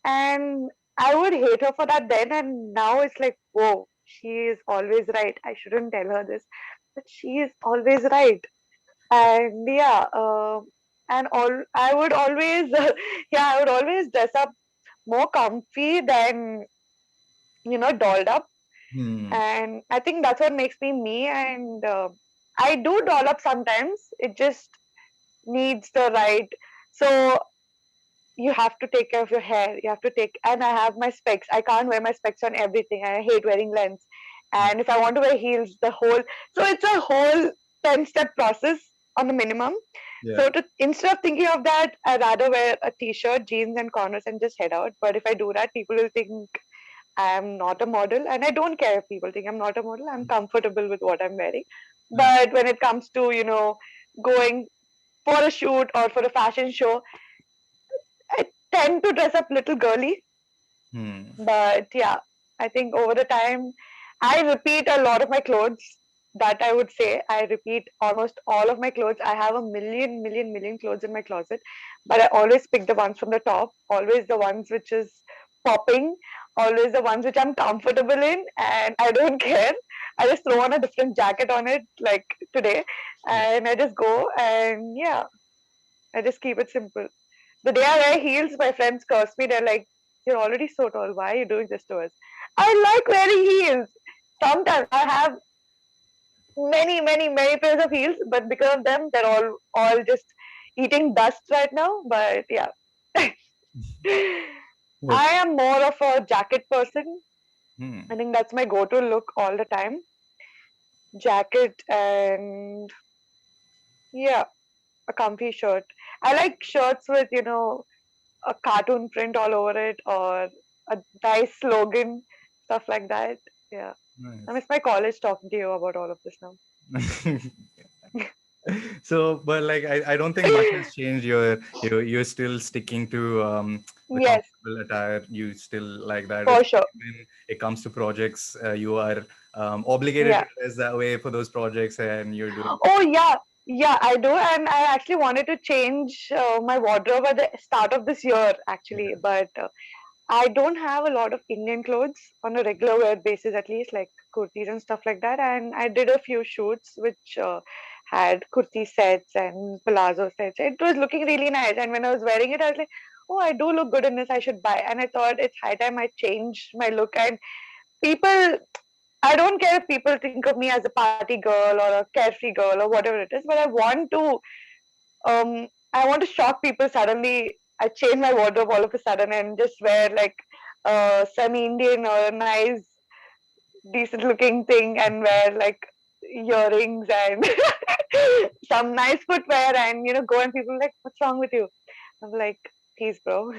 And I would hate her for that then. And now it's like, whoa, she is always right. I shouldn't tell her this, but she is always right. And yeah, and all I would always, yeah, I would always dress up more comfy than, dolled up. Hmm. And I think that's what makes me me. And I do doll up sometimes. It just needs the right. So you have to take care of your hair. You have to take, and I have my specs. I can't wear my specs on everything. I hate wearing lens. Mm. And if I want to wear heels, the whole, so it's a whole 10-step process on the minimum. Yeah. So instead of thinking of that, I rather wear a t-shirt, jeans, and Converse and just head out. But if I do that, people will think I am not a model, and I don't care if people think I'm not a model. I'm comfortable with what I'm wearing. Yeah. But when it comes to going for a shoot or for a fashion show, I tend to dress up little girly. Hmm. But yeah, I think over the time, I repeat a lot of my clothes. That I would say, I repeat almost all of my clothes. I have a million, million, million clothes in my closet, but I always pick the ones from the top, always the ones which is popping, always the ones which I'm comfortable in, and I don't care. I just throw on a different jacket on it, like today, Yeah. and I just go, and yeah, I just keep it simple. The day I wear heels, my friends curse me. They're like, "You're already so tall. Why are you doing this to us?" I like wearing heels. Sometimes I have many, many, many pairs of heels, but because of them, they're all just eating dust right now. But yeah, But, I am more of a jacket person. hmm. I think that's my go-to look all the time. Jacket and yeah, a comfy shirt. I like shirts with a cartoon print all over it or a nice slogan, stuff like that. Yeah. I Nice. miss my college talking to you about all of this now. So, but like, I don't think much has changed. You're still sticking to the Yes, comfortable attire. You still like that. for sure. When it comes to projects, you are obligated to Yeah. dress that way for those projects, and you're doing. Oh, yeah. Yeah, I do. And I actually wanted to change my wardrobe at the start of this year, actually. Yeah. But I don't have a lot of Indian clothes on a regular wear basis, at least like kurtis and stuff like that. And I did a few shoots which had kurti sets and palazzo sets. It was looking really nice. And when I was wearing it, I was like, oh, I do look good in this. I should buy. And I thought it's high time I change my look. And people, I don't care if people think of me as a party girl or a carefree girl or whatever it is, but I want to shock people suddenly. I change my wardrobe all of a sudden and just wear like semi-Indian or a nice, decent looking thing and wear like earrings and some nice footwear and go and people are like, what's wrong with you? I'm like, peace, bro.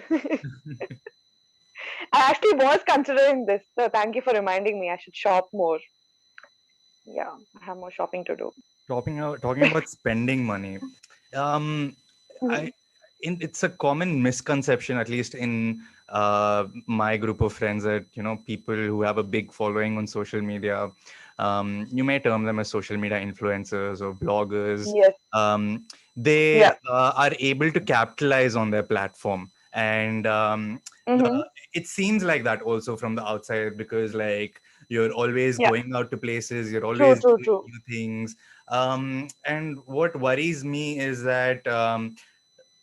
I actually was considering this, so thank you for reminding me. I should shop more. Yeah, I have more shopping to do. Talking about spending money. Um, I Mhm. it's a common misconception, at least in my group of friends, that people who have a big following on social media, you may term them as social media influencers or bloggers. Yes. They Yeah. are able to capitalize on their platform, and Mm-hmm. it seems like that also from the outside, because like you're always Yeah. going out to places, you're True, always true, doing true. new things. And what worries me is that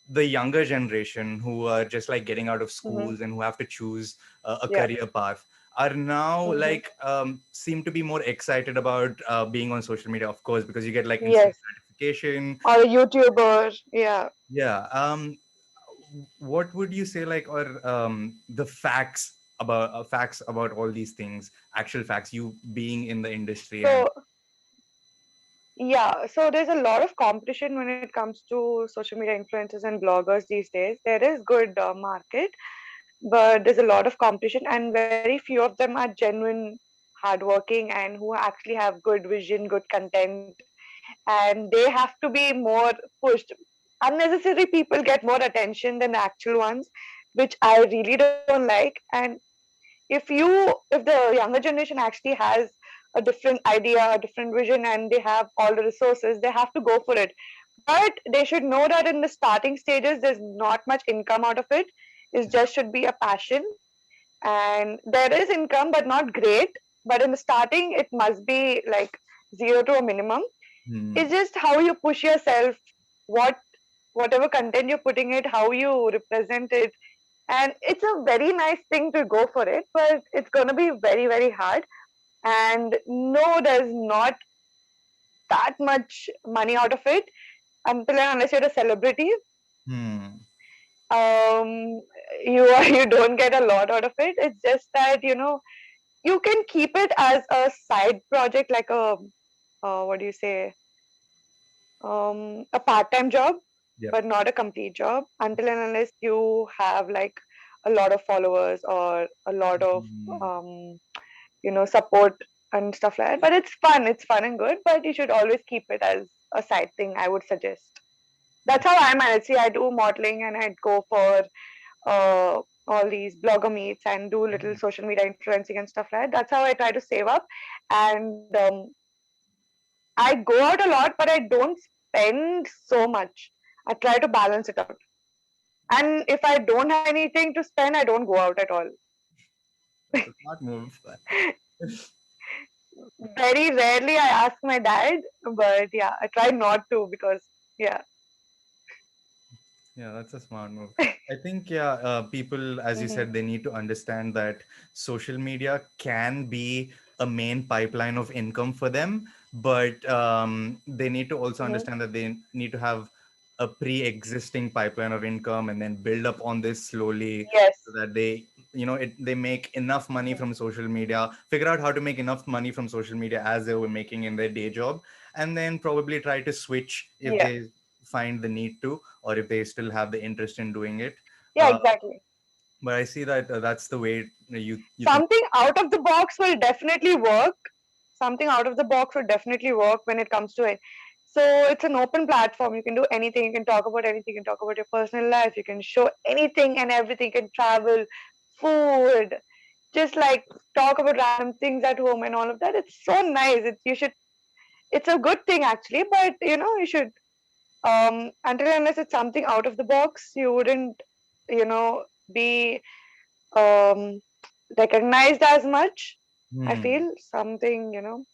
the younger generation who are just like getting out of Mm-hmm. schools and who have to choose a Yeah. career path are now Mm-hmm. like seem to be more excited about being on social media, of course, because you get like instant Yes. gratification. Or a YouTuber. Yeah. Yeah. What would you say, like, or the facts about all these things, actual facts, you being in the industry? And So yeah, so there's a lot of competition when it comes to social media influencers and bloggers these days. There is good market, but there's a lot of competition, and very few of them are genuine, hardworking, and who actually have good vision, good content, and they have to be more pushed. Unnecessary people get more attention than the actual ones, which I really don't like. And if the younger generation actually has a different idea, a different vision, and they have all the resources, they have to go for it. But they should know that in the starting stages there's not much income out of it. It just should be a passion, and there is income but not great. But in the starting it must be like zero to a minimum. hmm, It's just how you push yourself, what whatever content you're putting it, how you represent it. And it's a very nice thing to go for it, but it's going to be very, very hard. And no, there's not that much money out of it until and unless you're a celebrity. Hmm. Um, you don't get a lot out of it. It's just that you can keep it as a side project, like a what do you say, a part-time job, Yep. but not a complete job until and unless you have like a lot of followers or a lot of Hmm. um, support and stuff like that. But it's fun and good, but you should always keep it as a side thing, I would suggest. That's how I manage. See, I do modeling and I'd go for uh, all these blogger meets and do little social media influencing and stuff like that. That's how I try to save up. And I go out a lot, but I don't spend so much. I try to balance it out. And if I don't have anything to spend, I don't go out at all. That's a smart move. Very rarely I ask my dad, but yeah, I try not to because yeah. Yeah, that's a smart move. I think, yeah, people, as you Hmm. said, they need to understand that social media can be a main pipeline of income for them, but they need to also Hmm. understand that they need to have a pre-existing pipeline of income and then build up on this slowly so Yes. that they make enough money Hmm. from social media, figure out how to make enough money from social media as they were making in their day job, and then probably try to switch if Yeah. they find the need to, or if they still have the interest in doing it. Yeah, Uh, exactly. but I see that that's the way you can. Something out of the box will definitely work. Something out of the box will definitely work when it comes to it. So it's an open platform. You can do anything. You can talk about anything. You can talk about your personal life. You can show anything and everything. You can travel, food, just like talk about random things at home and all of that. It's so nice. You should. It's a good thing actually, but you should. Until and unless it's something out of the box, you wouldn't, be um recognized as much. I Hmm. feel something,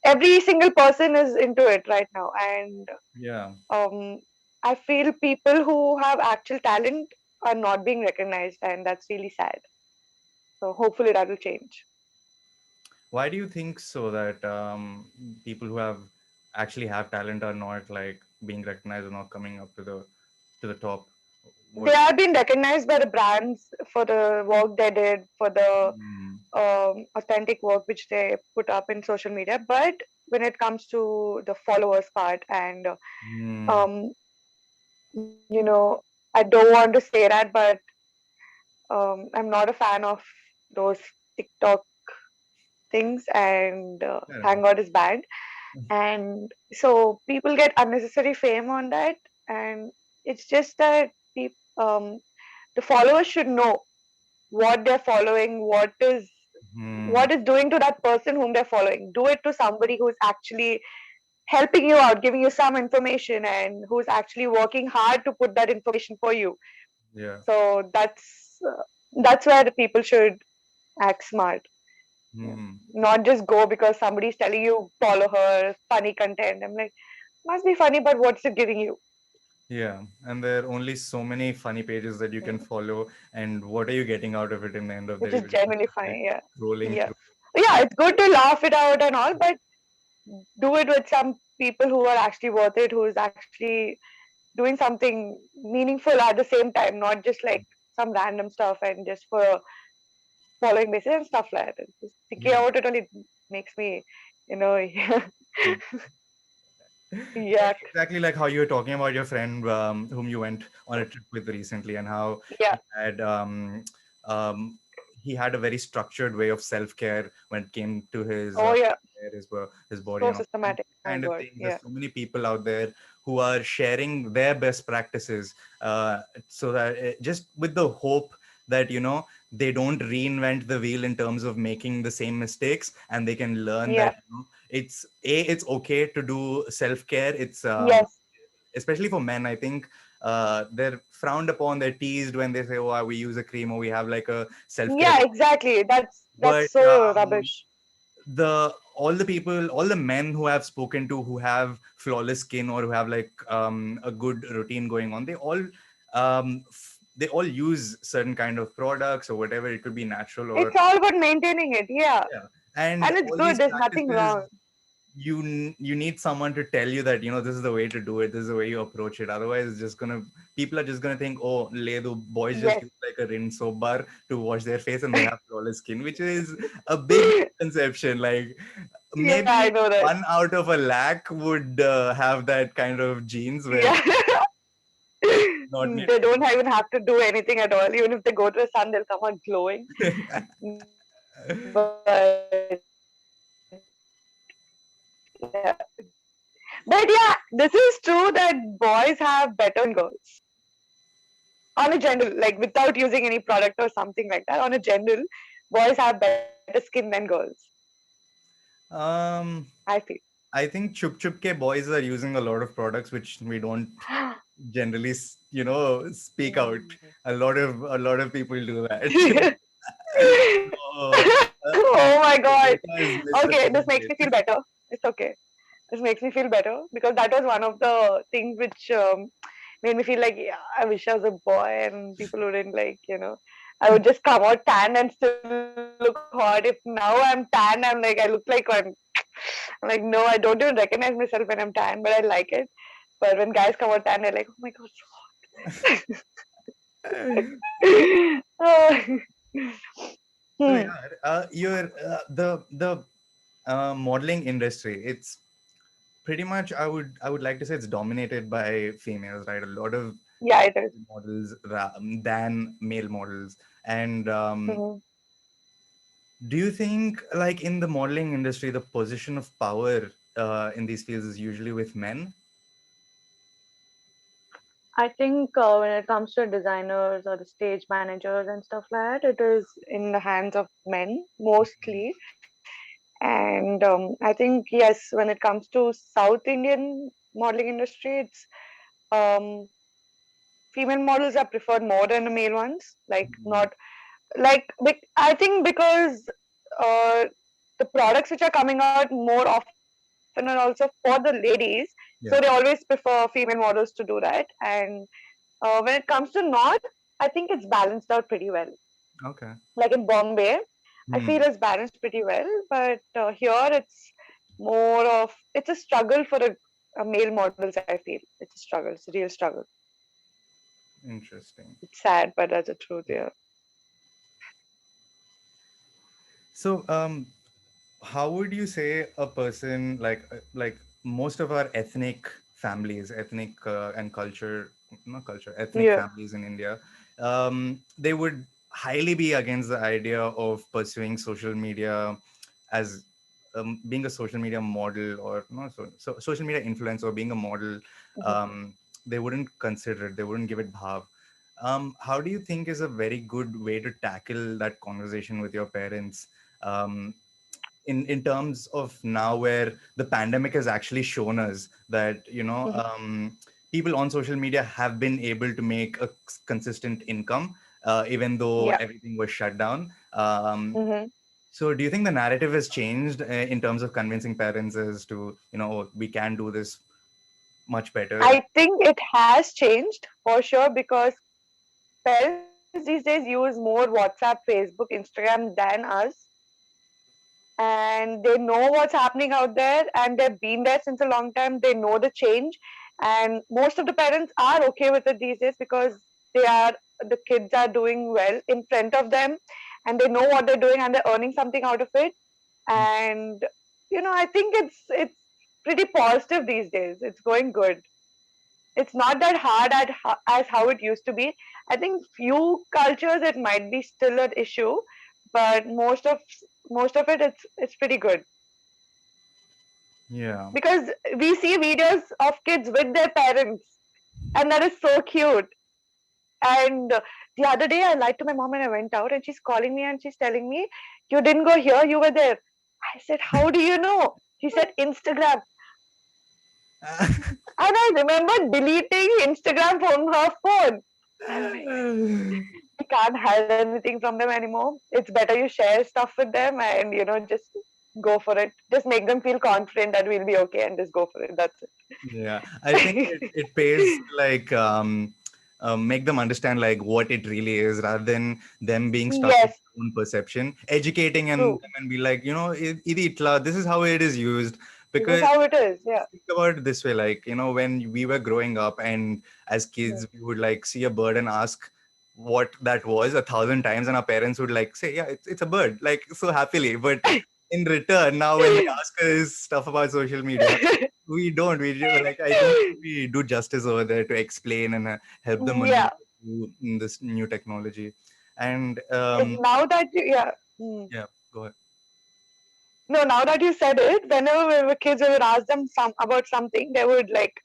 every single person is into it right now, and Yeah. um, I feel people who have actual talent are not being recognized, and that's really sad. So hopefully that will change. Why do you think so that people who actually have talent are not like being recognized or not coming up to the top? They What? are being recognized by the brands for the work they did, for the Hmm. authentic work which they put up in social media. But when it comes to the followers part and Hmm. um, I don't want to say that, but I'm not a fan of those TikTok things, and Fair enough. thank God is banned. And so people get unnecessary fame on that, and it's just that the followers should know what they're following, Hmm. what is doing to that person whom they're following. Do it to somebody who's actually helping you out, giving you some information, and who's actually working hard to put that information for you. Yeah. So that's where the people should act smart. Yeah. Hmm. Not just go because somebody's telling you follow her, funny content. I'm like, must be funny, but what's it giving you? Yeah, and there are only so many funny pages that you can Mm. follow, and what are you getting out of it in the end of the Which day? is You're just genuinely like funny. Yeah. scrolling Yeah. through. Yeah, it's good to laugh it out and all, but do it with some people who are actually worth it, who is actually doing something meaningful at the same time, not just like some random stuff and just for a following basis and stuff like that. Just thinking Yeah. about it only makes me, you know, Mm. Yeah, yuck. exactly like how you were talking about your friend whom you went on a trip with recently, and how Yeah. he had um, he had a very structured way of self care when it came to his Oh yeah. hair, his body, So and all these systematic. My kind of God. things. There's Yeah. so many people out there who are sharing their best practices, so that just with the hope that they don't reinvent the wheel in terms of making the same mistakes, and they can learn that Yeah. it's okay to do self-care. It's Yes. especially for men, I think they're frowned upon, they're teased when they say, oh, we use a cream, or we have like a self-care Yeah, routine. exactly. That's But so rubbish. the all the people, all the men who I've spoken to who have flawless skin, or who have like a good routine going on, they all use certain kind of products or whatever. It could be natural or It's all about maintaining it. Yeah. yeah. And And it's all good. these There's nothing practices, wrong. you need someone to tell you that, this is the way to do it, this is the way you approach it. Otherwise it's just gonna people are just gonna think, oh, ledo boys just use Yes. like a rinse soap bar to wash their face and they have flawless skin, which is a big misconception. Like Yeah, I maybe know that. one out of a lakh would have that kind of genes where Yeah. not need They to don't even have to do anything at all. Even if they go to the sun, they'll come out glowing. But yeah. But yeah, this is true that boys have better skin than girls. On a general, like without using any product or something like that, on a general, boys have better skin than girls. um I feel. I think chup chup ke boys are using a lot of products which we don't generally speak out. A lot of people do that. So, uh, Oh my the god. data is Okay, this makes misrepresented. me feel better. It's okay. This makes me feel better because that was one of the things which made me feel like, yeah, I wish I was a boy and people wouldn't like, I would just come out tan and still look hot. If now I'm tan, I'm like, I look like I'm like, no, I don't even recognize myself when I'm tan, but I like it. But when guys come out tan, they're like, oh my god, so So hmm. yeah, your the modeling industry, it's pretty much, I would like to say it's dominated by females, right? A lot of Yeah, it is. models than male models. And Mhm. do you think, like in the modeling industry, the position of power in these fields is usually with men? I think when it comes to designers or the stage managers and stuff like that, it is in the hands of men mostly. And I think, yes, when it comes to South Indian modeling industry, it's um, female models are preferred more than the male ones. Like, Mhm. not like, I think because uh, the products which are coming out more often and also for the ladies, so they always Yeah. prefer female models to do that. And when it comes to North, I think it's balanced out pretty well. Okay. Like in Bombay, I feel Hmm. it's balanced pretty well, but here it's a struggle for a male models. I feel it's a struggle. It's a real struggle. Interesting. It's sad, but that's the truth. Yeah. So, how would you say a person like most of our ethnic families, ethnic and culture, not culture, ethnic Yeah. families in India, they would highly be against the idea of pursuing social media as being a social media model, or no, so social media influence, or being a model. Mhm. um, they wouldn't consider it, they wouldn't give it bhav. How do you think is a very good way to tackle that conversation with your parents, um, in terms of now where the pandemic has actually shown us that people on social media have been able to make a consistent income, even though Yeah. everything was shut down. Hmm. So do you think the narrative has changed in terms of convincing parents as to, "Oh, we can do this much better"? I think it has changed for sure because parents these days use more WhatsApp, Facebook, Instagram than us, and they know what's happening out there and they've been there since a long time. They know the change, and most of the parents are okay with it these days because the kids are doing well in front of them and they know what they're doing and they're earning something out of it. And I think it's pretty positive these days. It's going good. It's not that hard as how it used to be. I think few cultures it might be still an issue, but most of it it's pretty good Yeah. because we see videos of kids with their parents, and that is so cute. And the other day I lied to my mom and I went out, and she's calling me and she's telling me, "You didn't go here, you were there." I said, "How do you know?" She said, "Instagram." And I remember deleting Instagram from her phone. I'm like, we can't hide anything from them anymore. It's better you share stuff with them and just go for it. Just make them feel confident that we'll be okay and just go for it. That's Yeah, I think it, it. it pays to make them understand like what it really is, rather than them being stuck with Yes, their own perception. Educating and true. them and be like, "Idi itla, this is how it is used. This is Because how it is. Yeah. think about it this way, like, when we were growing up and as kids, we would like see a bird and ask what that was 1,000 times, and our parents would like say, yeah, it's a bird, like, so happily. But in return, now when they ask us stuff about social media, we don't. Like, I don't think we do justice over there to explain and help them Yeah. maneuver through this new technology. And Now that you, yeah. Mm. yeah, go ahead. No, now that you said it, whenever we were kids, we would ask them about something, they would like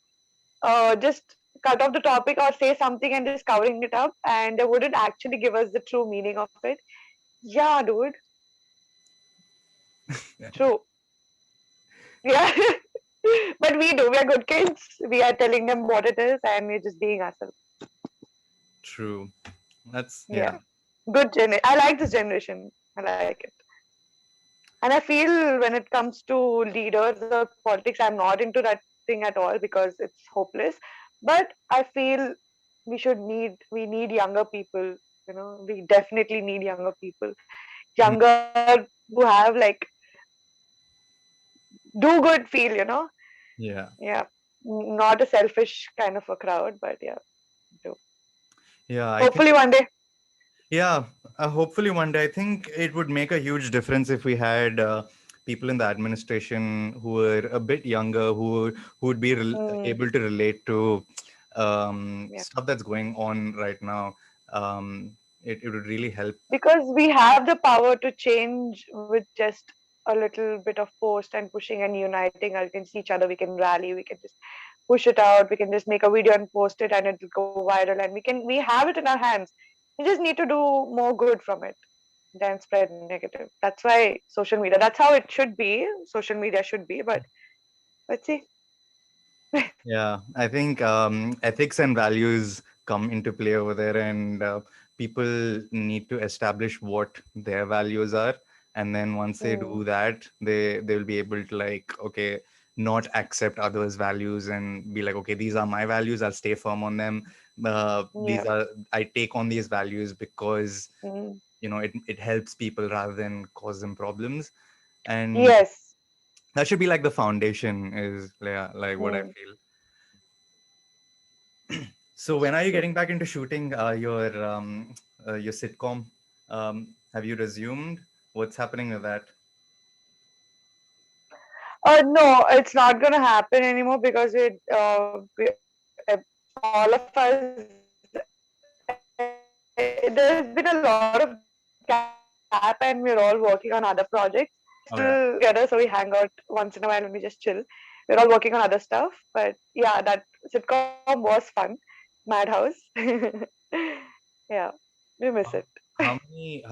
just cut off the topic or say something and just covering it up, and they wouldn't actually give us the true meaning of it. Yeah, dude, true. Yeah. But we do. We are good kids. We are telling them what it is, and we're just being ourselves. True. That's Yeah. yeah. Good I like this generation. I like it. And I feel when it comes to leaders or politics, I'm not into that thing at all because it's hopeless. But I feel we need younger people. We definitely need younger people. Mhm. Younger who have like do good feel. Yeah. Yeah. Not a selfish kind of a crowd, but yeah, do. Yeah, I think. Hopefully one day. Yeah, hopefully one day. I think it would make a huge difference if we had people in the administration who were a bit younger, who would be Mm, able to relate to yeah. stuff that's going on right now. It would really help. Because we have the power to change with just a little bit of post and pushing and uniting. We can see each other, we can rally, we can just push it out, we can just make a video and post it and it will go viral, and we have it in our hands. We just need to do more good from it than spread negative. That's why social media, that's how it should be. Social media should be, but let's see. Yeah, I think ethics and values come into play over there, and people need to establish what their values are, and then once they do Mm, that, they will be able to, like, okay, not accept others' values and be like, okay, these are my values. I'll stay firm on them. yeah. I take on these values because Mm, it helps people rather than cause them problems, and yes. that should be like the foundation. Is, yeah, like what I Mm, feel. So when are you true. getting back into shooting your sitcom? Have you resumed? What's happening with that? No, it's not gonna happen anymore because all of us. There's been a lot of gap, and we're all working on other projects. But we are still Oh yeah, together, so we hang out once in a while when we just chill. We're all working on other stuff, but yeah, that sitcom was fun. Madhouse. Yeah, we miss it. how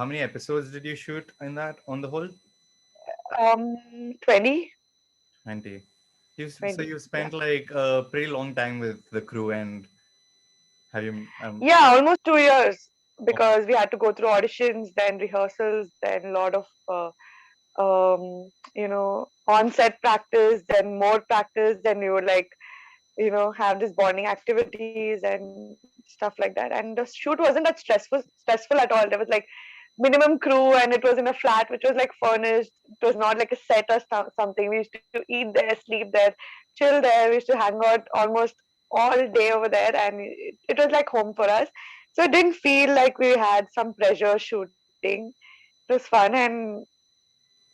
many episodes did you shoot in that on the whole? 20, 20. So 20. you Yeah. spent like a pretty long time with the crew, and have you Yeah, almost 2 years okay. because we had to go through auditions, then rehearsals, then a lot of on-set practice, then more practice, then we would like have this bonding activities and stuff like that. And the shoot wasn't that stressful at all. There was like minimum crew, and it was in a flat which was like furnished. It was not like a set or something. We used to eat there, sleep there, chill there. We used to hang out almost all day over there, and it was like home for us. So it didn't feel like we had some pressure shooting. It was fun, and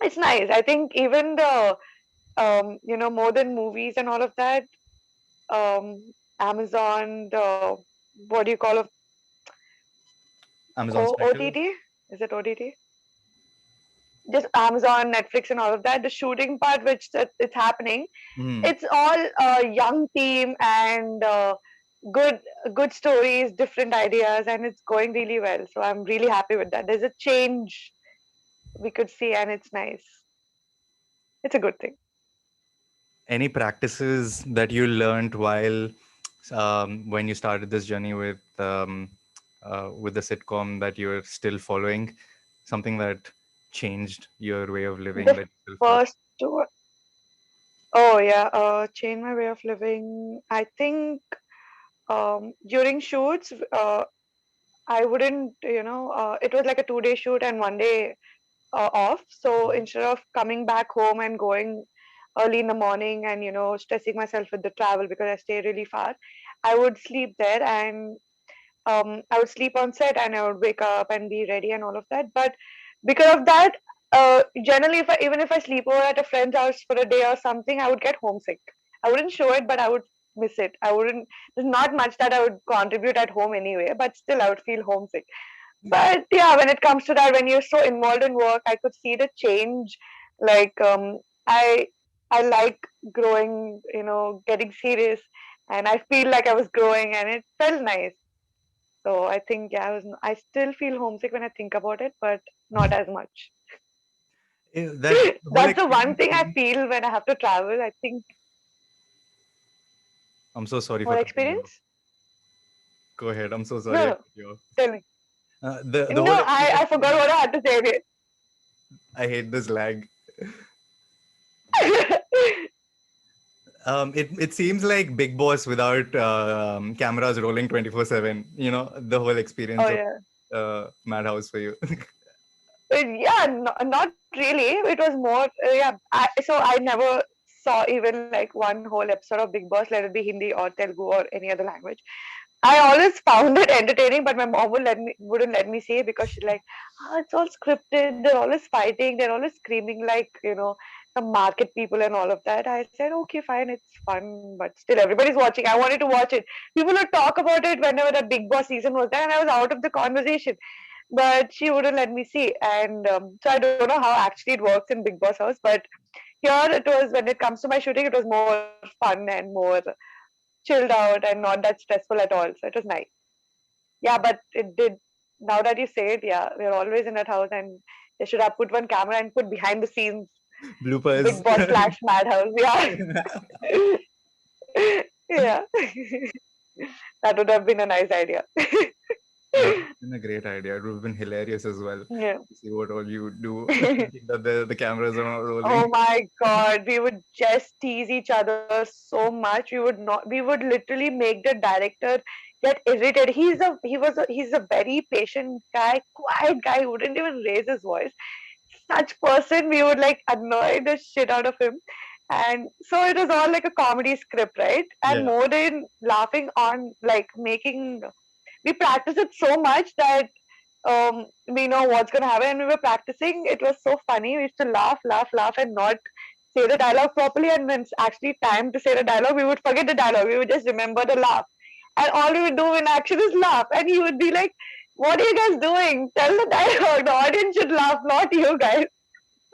it's nice. I think even the more than movies and all of that, Amazon, the what do you call it? Amazon specials? OTT? Is it OTT? Just Amazon, Netflix, and all of that. The shooting part, which it's happening, Hmm. it's all a young team and good good stories, different ideas, and it's going really well. So I'm really happy with that. There's a change we could see, and it's nice. It's a good thing. Any practices that you learned while when you started this journey with the sitcom that you're still following? Something that changed your way of living The that you still follow? first oh yeah, change my way of living. I think during shoots, I wouldn't, it was like a 2 day shoot and 1 day off. So instead of coming back home and going early in the morning and stressing myself with the travel because I stay really far, I would sleep there, and I would sleep on set and I would wake up and be ready and all of that. But because of that, generally, even if I sleep over at a friend's house for a day or something, I would get homesick. I wouldn't show it, but I would miss it. I wouldn't. There's not much that I would contribute at home anyway, but still, I would feel homesick. But yeah, when it comes to that, when you're so involved in work, I could see the change. Like I I like growing, getting serious, and I feel like I was growing, and it felt nice. So I think yeah, I still feel homesick when I think about it, but not as much. That whole That's the one experience thing I seems. feel when I have to travel. I think I'm so sorry for more cutting you off. experience. Go ahead. I'm so No, sorry I no, cut you off. tell me. The No, whole I experience forgot what I had to say. I hate this lag. It seems like Big Boss without cameras rolling 24/7. The whole experience Oh of yeah. Madhouse for you. Yeah, not really. It was more, yeah. So I never saw even like one whole episode of Big Boss, let it be Hindi or Telugu or any other language. I always found it entertaining, but my mom wouldn't let me see it because she's like, it's all scripted. They're always fighting. They're always screaming like some market people and all of that. I said, okay, fine, it's fun, but still everybody's watching. I wanted to watch it. People would talk about it whenever the Big Boss season was there, and I was out of the conversation, but she wouldn't let me see. And so I don't know how actually it works in Big Boss house, but here it was, when it comes to my shooting, it was more fun and more chilled out and not that stressful at all. So it was nice. Yeah, but it did. Now that you say it, yeah, we're always in that house, and they should have put one camera and put behind the scenes Bloopers. Big Boss slash Madhouse. Yeah, yeah, that would have been a nice idea. That would have been a great idea. It would have been hilarious as well Yeah. to see what all you would do thinking that the cameras are not Oh rolling. my God, we would just tease each other so much. We would literally make the director get irritated. He's a very patient guy, quiet guy who wouldn't even raise his voice. Such person, we would like annoy the shit out of him. And so it was all like a comedy script, right? And Yeah. more than laughing on like making, we practice it so much that we know what's going to happen. And we were practicing. It was so funny. We used to laugh, laugh, laugh, and not say the dialogue properly. And when it's actually time to say the dialogue, we would forget the dialogue. We would just remember the laugh. And all we would do in action is laugh. And he would be like, "What are you guys doing? Tell the dialogue. The audience should laugh, not you guys."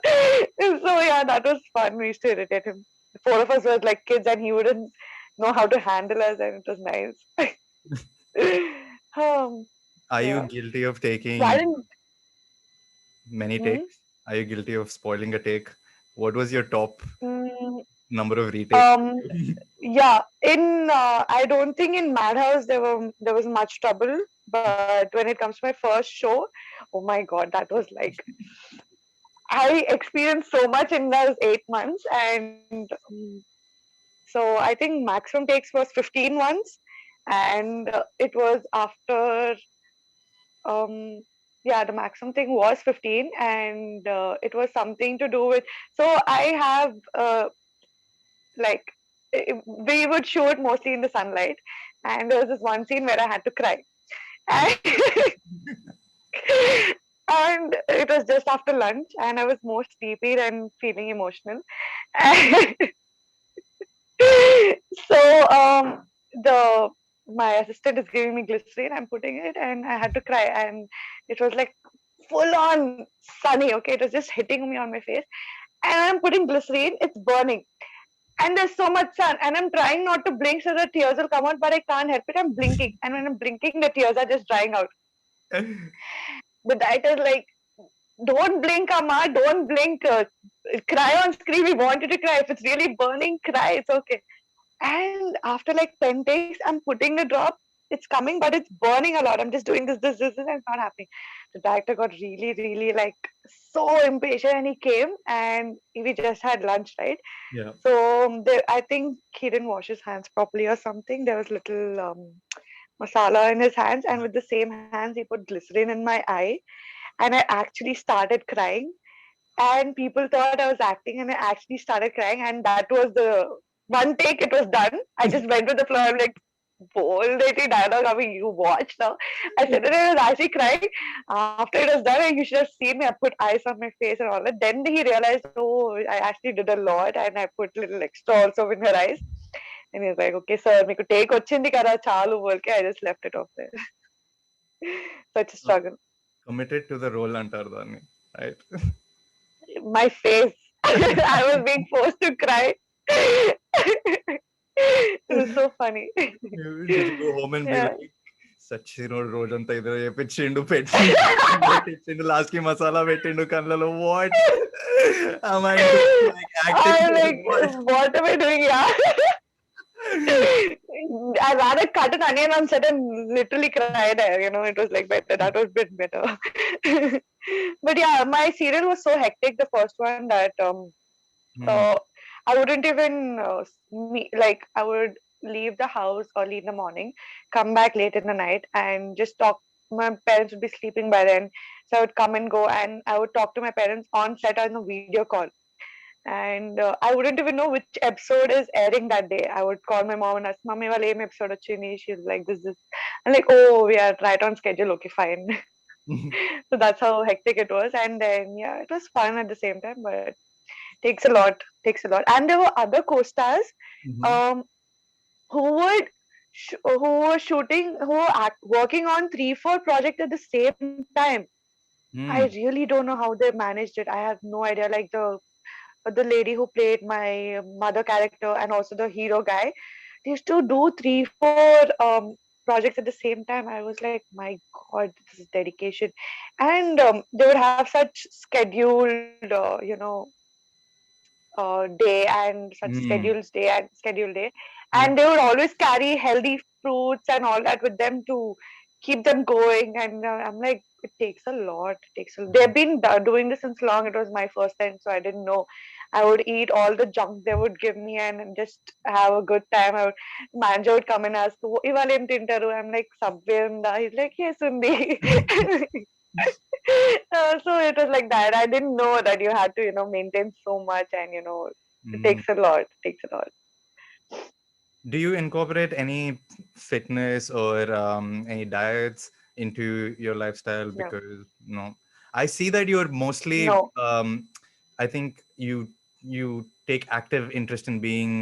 So yeah, that was fun. We used to irritate him. The four of us were like kids, and he wouldn't know how to handle us, and it was nice. um, Are you yeah. guilty of So I taking didn't. many Hmm? takes? Are you guilty of spoiling a take? What was your top Mm, number of retakes? um, yeah, in I don't think in Madhouse there was much trouble, but when it comes to my first show, oh my God, that was like I experienced so much in those 8 months, and so I think maximum takes was 15 once, and it was after um yeah, the maximum thing was 15, and it was something to do with, so I have like we would shoot mostly in the sunlight, and there was this one scene where I had to cry, and, and it was just after lunch, and I was more sleepy than feeling emotional. And so the my assistant is giving me glycerine, I'm putting it, and I had to cry, and it was like full on sunny. Okay, it was just hitting me on my face, and I'm putting glycerine, it's burning, and there's so much sun, and I'm trying not to blink so the tears will come out, but I can't help it. I'm blinking, and when I'm blinking, the tears are just drying out. The director's like, "Don't blink, Amma. Don't blink. Cry on screen. We want you to cry. If it's really burning, cry. It's okay." And after like 10 takes, I'm putting the drop. It's coming, but it's burning a lot. I'm just doing this, and it's not happening. The director got really, really like so impatient, and he came, and we just had lunch, right? Yeah. So I think he didn't wash his hands properly or something. There was little masala in his hands, and with the same hands, he put glycerin in my eye, and I actually started crying. and people thought I was acting, and I actually started crying, and that was the one take. It was done. I just went with the flow. I'm like, bold dating dialogue. I mean, you watch now. I said that I was actually crying. After it was done, you should have seen me. I put ice on my face and all that. Then he realized, oh, I actually did a lot, and I put little extra also in her eyes. And he's like, okay, sir, me take ochindi kada chalu bolke. I just left it off there. Such a struggle. Committed to the role అంటారు దాన్ని, right? My face. I was being forced to cry. It was so funny. Did you go home and be Yeah. like, సచ్చినోడు రోజంతా ఇదో చేపించిండు పెట్టిండు పెట్టిండు last కి మసాలా పెట్టిండు కళ్ళలో, what am I doing, like acting I'm or like, what? what am I doing? Yeah. I rather cut an onion on set and literally cried. It was like better. That was a bit better. But yeah, my serial was so hectic, the first one, that Hmm. uh, I wouldn't even like I would leave the house early in the morning, come back late in the night, and just talk. My parents would be sleeping by then, so I would come and go, and I would talk to my parents on set on a video call. And I wouldn't even know which episode is airing that day. I would call my mom and ask, "Mummy, wale em episode ochindi?" She's like, "This." I'm like, "Oh, we are right on schedule. Okay, fine." So that's how hectic it was. And then yeah, it was fun at the same time, but takes a lot, takes a lot. And there were other co-stars, Mhm. um, who would who were shooting, who were working on 3, 4 projects at the same time. I Hmm. really don't know how they managed it. I have no idea. Like the lady who played my mother character and also the hero guy, they used to do 3, 4 projects at the same time. I was like, my God, this is dedication. And they would have such scheduled, day and such Hmm. scheduled day, Yeah. and they would always carry healthy fruits and all that with them to keep them going. And I'm like, it takes a lot. It takes they've been doing this since long. It was my first time, so I didn't know. I would eat all the junk they would give me and just have a good time. Manager would come and ask, "Ival em tintaru?" I'm like, "Subway unda." He's like, "Yes, undi." So it was like that. I didn't know that you had to, maintain so much, and it Hmm. takes a lot. It takes a lot. Do you incorporate any fitness or any diets into your lifestyle? No, Because no, I see that you're mostly. no, I think you take active interest in being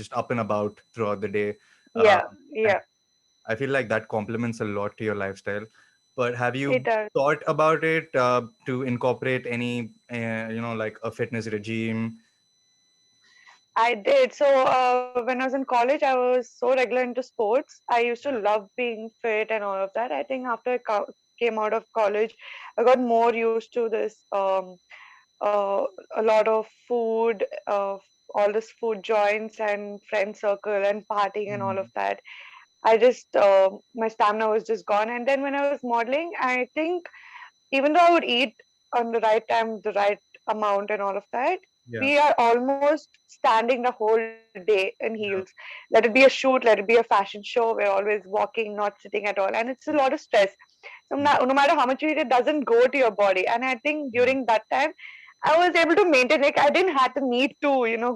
just up and about throughout the day, yeah, and yeah. I feel like that complements a lot to your lifestyle. But have It you does. thought about it to incorporate any, like a fitness regime? I did. So when I was in college, I was so regular into sports. I used to love being fit and all of that. I think after I came out of college, I got more used to this. Uh, a lot of food, all this food joints and friend circle and partying and all of Mm. that. I just my stamina was just gone. And then when I was modeling, I think even though I would eat on the right time, the right amount, and all of that, Yeah. we are almost standing the whole day in heels. Yeah. Let it be a shoot, let it be a fashion show, we're always walking, not sitting at all, and it's a lot of stress. So Mm. no matter how much you eat, it doesn't go to your body. And I think Yeah. during that time, I was able to maintain. Like I didn't have to need to,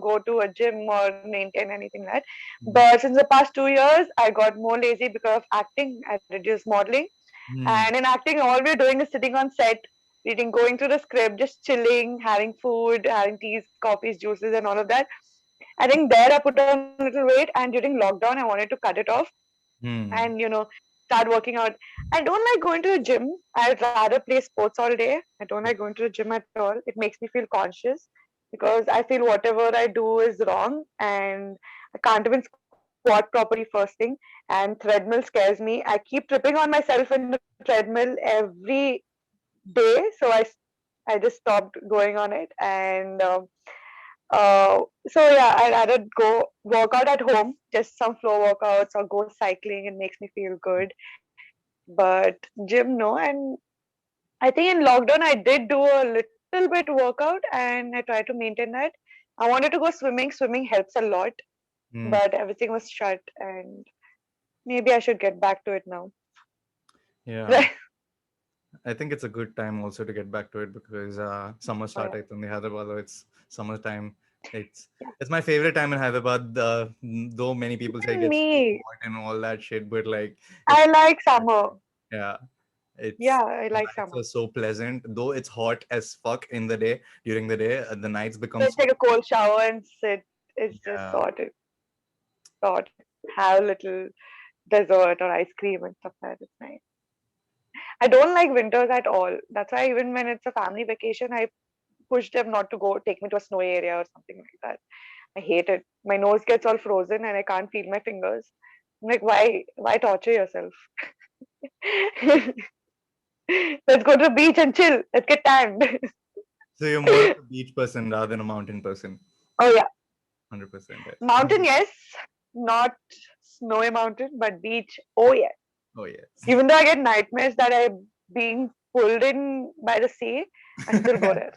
go to a gym or maintain anything like that. Mm. But since the past 2 years, I got more lazy because of acting. I reduced modeling, Mm. and in acting, all we're doing is sitting on set, reading, going through the script, just chilling, having food, having teas, coffees, juices, and all of that. I think there I put on a little weight, and during lockdown, I wanted to cut it off and, Mm. start working out. I don't like going to the gym. I'd rather play sports all day. I don't like going to the gym at all. It makes me feel conscious because I feel whatever I do is wrong, and I can't even squat properly first thing. And treadmill scares me. I keep tripping on myself in the treadmill every day. So I just stopped going on it. And so yeah, I'd rather go work out at home, just some floor workouts, or go cycling. It makes me feel good. But gym, no. And I think in lockdown, I did do a little bit workout, and I tried to maintain that. I wanted to go swimming. Swimming helps a lot, Mm. but everything was shut, and maybe I should get back to it now. Yeah. I think it's a good time also to get back to it because summer Oh yeah, start in the Hyderabad. It's summertime. It's it's my favorite time in Hyderabad. Though many people say it even gets too me. hot and all that shit, but like I it's like summer. yeah, it's Yeah, I the like nights summer. are so pleasant. Though it's hot as fuck in the day, during the day, the nights become Just so take a cold shower and sit. It's just yeah. sorted. Have a little dessert or ice cream and stuff like that. It's nice. I don't like winters at all. That's why even when it's a family vacation, I push them not to go take me to a snowy area or something like that. I hate it. My nose gets all frozen and I can't feel my fingers. I'm like, why torture yourself? Let's go to the beach and chill. Let's get tanned. So you're more of a beach person rather than a mountain person. Oh yeah, 100%. mountain yes, not snowy mountain, but beach. Oh yeah. Oh yes. Even though I get nightmares that I'm being pulled in by the sea, I still go there.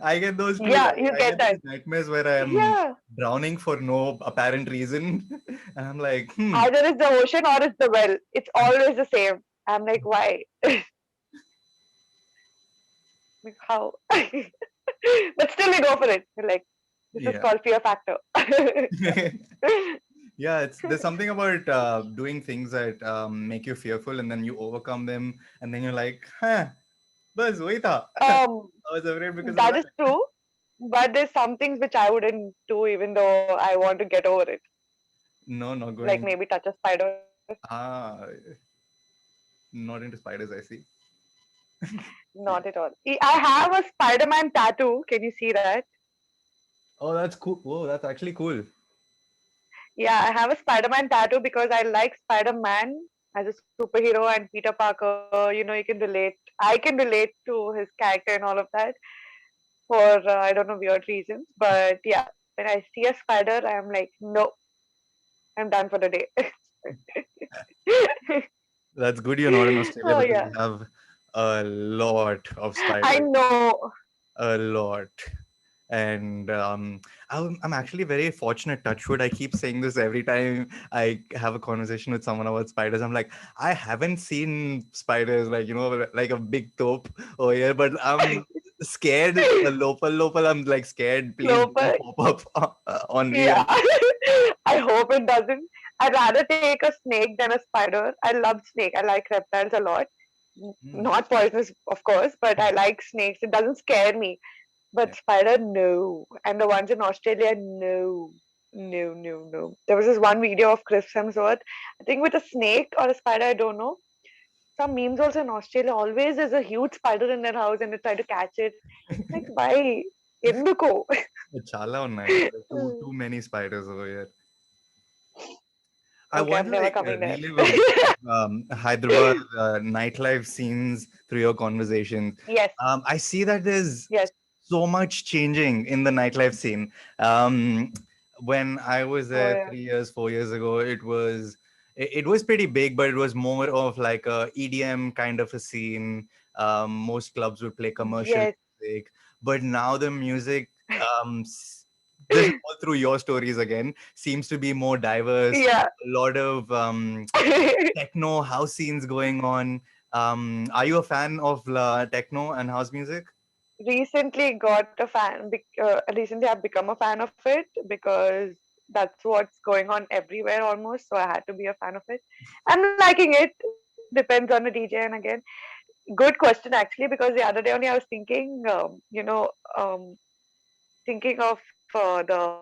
I get those too. Yeah, Like you I get get that. these nightmares where I'm Yeah, drowning for no apparent reason, and I'm like, hmm. either it's the ocean or it's the well. It's always the same. I'm like, why? Like, how? But still, we go for it. We're like, this is Yeah. called fear factor. Yeah, it's there's something about doing things that make you fearful, and then you overcome them, and then you're like, huh, bas wahi tha. um, I was afraid because of that is that. true. But there's some things which I wouldn't do, even though I want to get over it. No, not Like going. maybe touch a spider. Ah, not into spiders. I see. Not at all. I have a Spider-Man tattoo. Can you see that? Oh, that's cool. Whoa, that's actually cool. Yeah, I have a Spider-Man tattoo because I like Spider-Man as a superhero and Peter Parker. You know, you can relate. I can relate to his character and all of that for I don't know weird reasons. But yeah, when I see a spider, I'm like, no, I'm done for the day. That's good you're not in Australia Oh because yeah, we have a lot of I spiders. know. A lot. And I'm actually very fortunate, touchwood. I keep saying this every time I have a conversation with someone about spiders. I'm like, I haven't seen spiders like, like a big taupe over here, but I'm scared. A lopal, I'm like scared. Please don't Sloper. pop up on real. Yeah. I hope it doesn't. I'd rather take a snake than a spider. I love snake. I like reptiles a lot. Hmm. Not poisonous, of course, but I like snakes. It doesn't scare me. Yeah. But spider, no. And the ones in Australia, no. No, no, no. There was this one video of Chris Hemsworth, I think with a snake or a spider, I don't know. Some memes also in Australia, always there's a huge spider in their house and they try to catch it. Like, why? Enduko? Chala ఉన్నాయి. Too many spiders over here. I Okay, want I'm to never like coming there. relive a bit Hyderabad nightlife scenes through your conversations. Yes, I see that there's yes, so much changing in the nightlife scene. When I was oh there yeah, 3 years, 4 years ago, it was pretty big, but it was more of like a EDM kind of a scene. Most clubs would play commercial yes, music, but now the music, this is all through your stories again, seems to be more diverse. yeah. A lot of techno house scenes going on. Are you a fan of techno and house music? Recently got a fan. Recently, I've become a fan of it because that's what's going on everywhere almost. So I had to be a fan of it. I'm liking it. Depends on the DJ. And again, good question actually, because the other day only I was thinking, thinking of the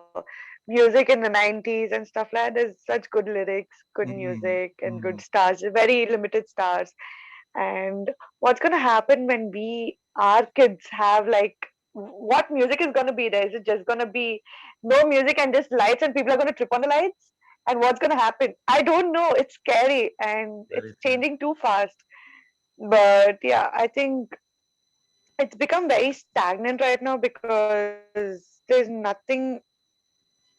music in the 90s and stuff like that. There's such good lyrics, good Mm, music, and good mm, stars, very limited stars. And what's going to happen when our kids have like, what music is going to be there? Is it just going to be no music and just lights and people are going to trip on the lights? And what's going to happen? I don't know. It's scary and it's very true. changing too fast. But yeah, I think it's become very stagnant right now because there's nothing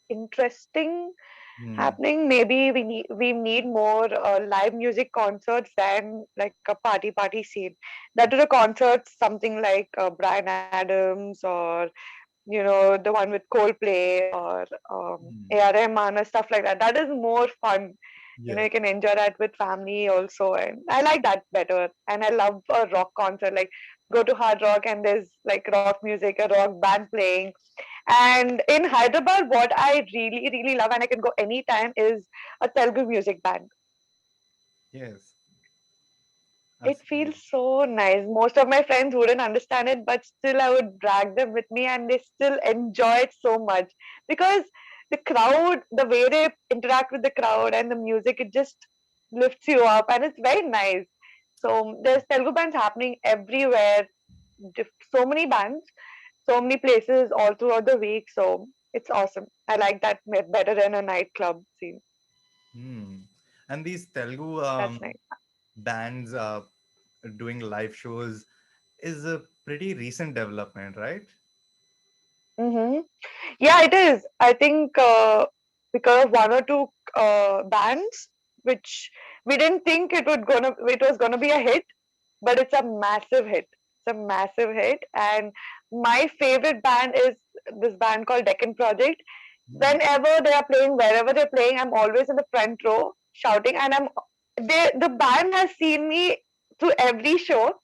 interesting Mm, happening. Maybe we need more live music concerts than like a party scene. That is a concert, something like Brian Adams or the one with Coldplay or mm, A.R. Rahman or stuff like that. That is more fun Yeah. You can enjoy that with family also, and I like that better. And I love a rock concert, like go to hard rock and there's like rock music, a rock band playing. And in Hyderabad, what I really, really love, and I can go anytime, is a Telugu music band. Yes. It Absolutely. feels so nice. Most of my friends wouldn't understand it, but still I would drag them with me and they still enjoy it so much because the crowd, the way they interact with the crowd and the music, it just lifts you up and it's very nice. So there's Telugu bands happening everywhere, so many bands, so many places all throughout the week. So it's awesome. I like that better than a nightclub scene. Hmm. And these Telugu That's nice. bands doing live shows is a pretty recent development, right? Mm-hmm. Yeah, it is. I think because of one or two bands, which we didn't think it was gonna be a hit, but it's a massive hit. It's a massive hit, and my favorite band is this band called Deccan Project. Hmm. Whenever they are playing, wherever they're playing, I'm always in the front row shouting, and the band has seen me through every show,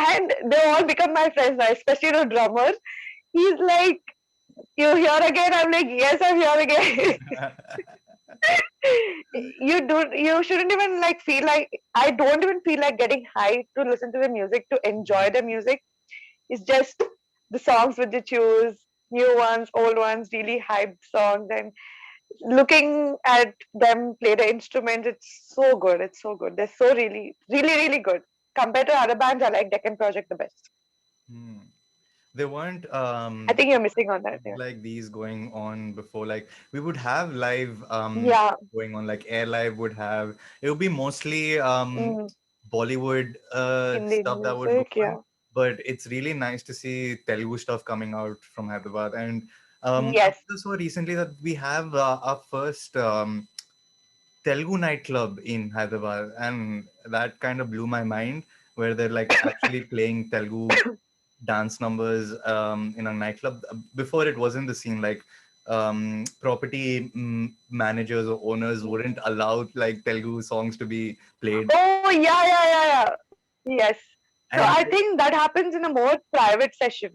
and they all become my friends now, especially the drummer. He's like, you here again? I'm like, yes, I'm here again. You shouldn't even like feel like I don't even feel like getting high to listen to the music, to enjoy the music. It's just the songs which you choose, new ones, old ones, really hyped songs, and looking at them play the instruments, it's so good. It's so good. They're so really, really, really good. Compared to other bands, I like Deccan Project the best. Hmm. They weren't I think you're missing on that. Yeah. like these going on before. Like we would have live Yeah. going on, like Air Live would have. It would be mostly Mm. Bollywood Indian stuff that would go music. on. Yeah. But it's really nice to see Telugu stuff coming out from Hyderabad. And I Yes. also saw recently that we have our first Telugu nightclub in Hyderabad, and that kind of blew my mind. Where they're like actually playing Telugu dance numbers in a nightclub. Before it wasn't the scene. Like property managers or owners wouldn't allow like Telugu songs to be played. Oh, yeah, yeah, yeah, yeah. Yes. So And I think that happens in a more private session.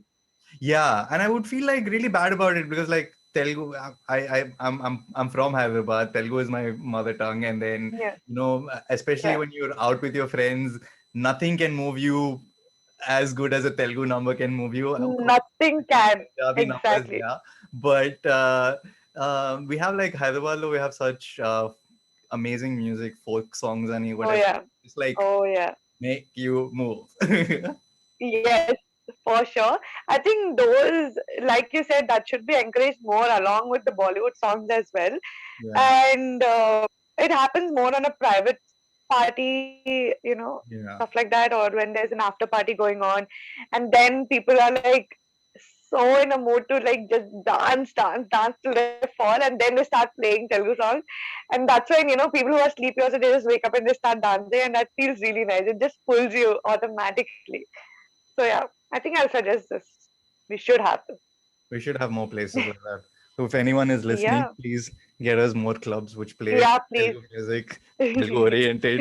yeah, and I would feel like really bad about it because like Telugu, I'm from Hyderabad. Telugu is my mother tongue, and then Yeah. especially Yeah. when you're out with your friends, nothing can move you as good as a Telugu number can move you. Of course, Nothing can. Punjabi numbers, Exactly. yeah, but we have like Hyderabad, though, we have such amazing music, folk songs, and Oh, whatever. yeah. It's like Oh, yeah. make you move. Yes, for sure. I think those, like you said, that should be encouraged more along with the Bollywood songs as well. Yeah, And it happens more on a private party, stuff yeah. like that, or when there's an after party going on, and then people are like so in a mood to like just dance, dance, dance till they fall, and then they start playing Telugu songs, and that's when people who are sleepy also they just wake up and they start dancing, and that feels really nice. It just pulls you automatically. So yeah, I think I'll suggest this. We should have this. We should have more places like that. So if anyone is listening, Yeah, please get us more clubs which play yeah, please. Telugu music, Telugu oriented.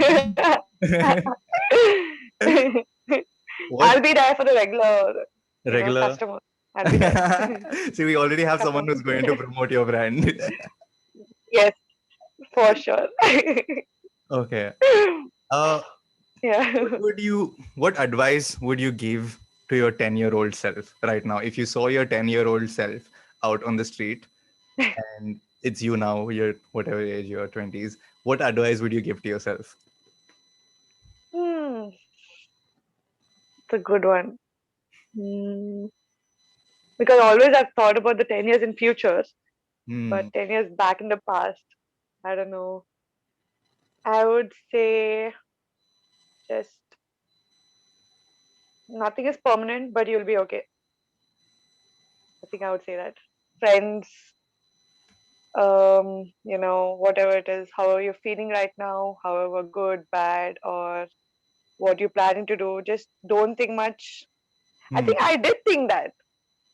What I'll be there for the regular, regular? customer. I'll be there. See, we already have someone Customer. who's going to promote your brand. Yes, for sure. Okay. Uh, what Yeah. would you? What advice would you give to your 10-year-old self right now? If you saw your 10-year-old self out on the street and it's you now, you're whatever age you're 20s, what advice would you give to yourself? Hmm, it's a good one. Hmm. Because always I've thought about the 10 years in future, Hmm. but 10 years back in the past, I don't know. I would say just nothing is permanent, but you'll be okay. I think I would say that. Friends, whatever it is, however you're feeling right now, however good, bad, or what you're planning to do, just don't think much. I Hmm. think I did think that.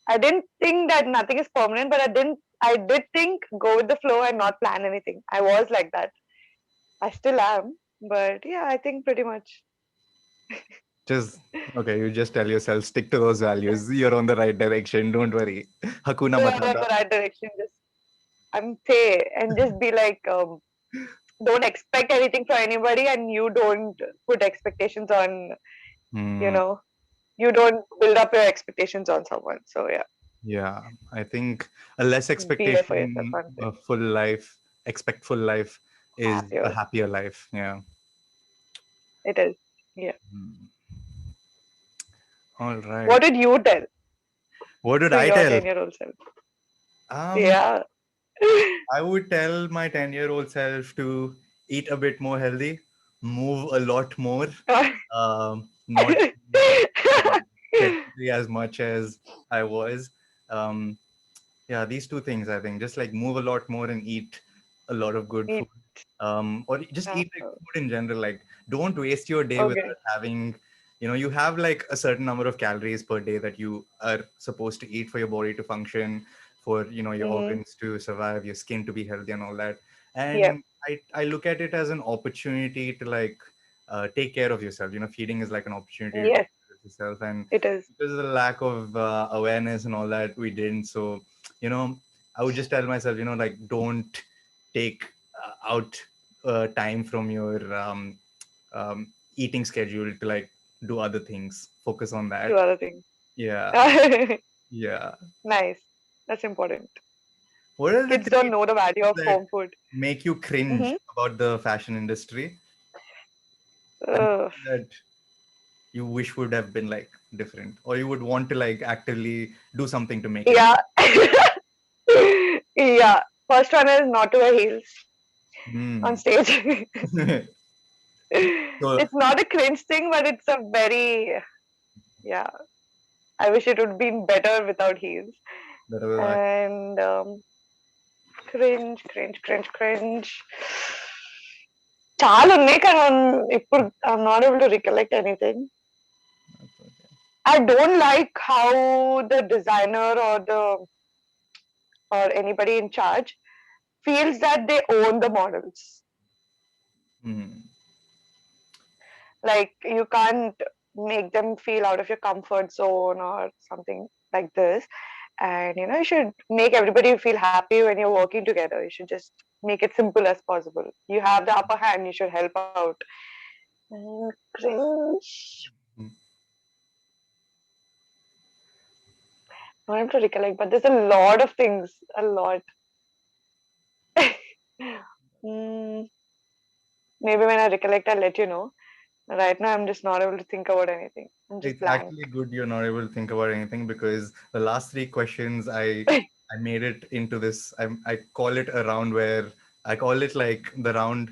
I didn't think that nothing is permanent, but I did think go with the flow and not plan anything. I was like that. I still am, but yeah, I think pretty much. Just okay. You just tell yourself stick to those values. You're on the right direction. Don't worry. Hakuna You're on Matata. the right direction. Just say and just be like, don't expect anything from anybody, and you don't put expectations on, you Hmm. know, you don't build up your expectations on someone. So yeah, Yeah, I think a less be there for yourself. expectation, Honestly, a full life, expect full life is a happier. happier life. Yeah. It is. Yeah. Hmm. All right. What did you tell What did to I your tell? 10-year-old self? Um, Yeah. I would tell my 10-year-old self to eat a bit more healthy, move a lot more, not sedentary as much as I was. Um, yeah, these two things, I think, just like move a lot more and eat a lot of good food. Eat. Or just eat like uh, food in general. Like, don't waste your day Okay. without having, you have like a certain number of calories per day that you are supposed to eat for your body to function, for your Mm-hmm. organs to survive, your skin to be healthy, and all that. Yeah. And I look at it as an opportunity to like take care of yourself. Feeding is like an opportunity to take Yes, care of yourself, and it is. because of the lack of awareness and all that, we didn't. So you know I would just tell myself, like, don't take out time from your eating schedule to like do other things. Focus on Do that. other things. Yeah, yeah. Nice. That's important. What are the Kids three don't know the value things of that home food. make you cringe Mm-hmm. about the fashion industry, and Uh, that you wish would have been like different, or you would want to like actively do something to make it? yeah. Yeah. First one is not to wear heels on Hmm. stage. So It's not a cringe thing, but it's a very, yeah. I wish it would be better without heels. that was like, And cringe, cringe, cringe, cringe. చాలా ఉన్నాయి కానీ ఇప్పుడు I'm not able to recollect anything. I don't like how the designer or anybody in charge feels that they own the models. hmm. Like you can't make them feel out of your comfort zone or something like this. And you should make everybody feel happy when you're working together. You should just make it simple as possible. You have the upper hand, you should help out. And cringe. I don't have to recollect, but there's a lot of things. A lot. Mm, maybe when I recollect, I'll let you know. Right now, I'm just not able to think about anything. I'm just It's blank. actually good you're not able to think about anything, because the last three questions I made it into this. I call it a round where I call it like the round.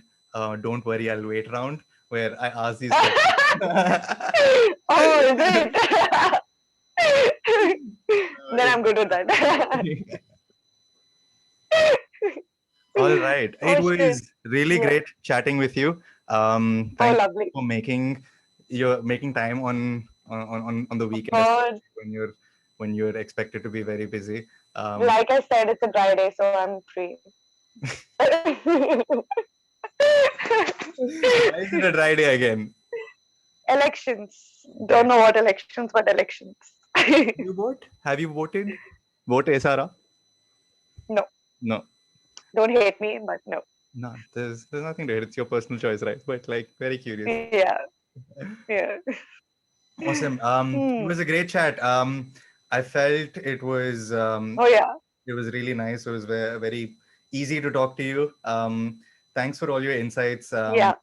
Don't worry, I'll wait round, where I ask these questions. Oh, is it? Then I'm good with that. All right. It Oh shit. was really Yeah. great chatting with you. Oh, Thank you lovely. for making time on the Of weekend, course. especially when you're expected to be very busy. Like I said, it's a dry day, so I'm free. Why is it a dry day again? Elections. Don't Okay. know what elections, but elections. You vote? Have you voted? Vote Sarah? No. No. Don't hate me, but no. No. There's nothing to it. It's your personal choice, right? But like, very curious. Yeah. Yeah. Awesome. It Hmm. was a great chat. I felt Oh yeah. it was really nice. It was very easy to talk to you. Thanks for all your insights Yeah.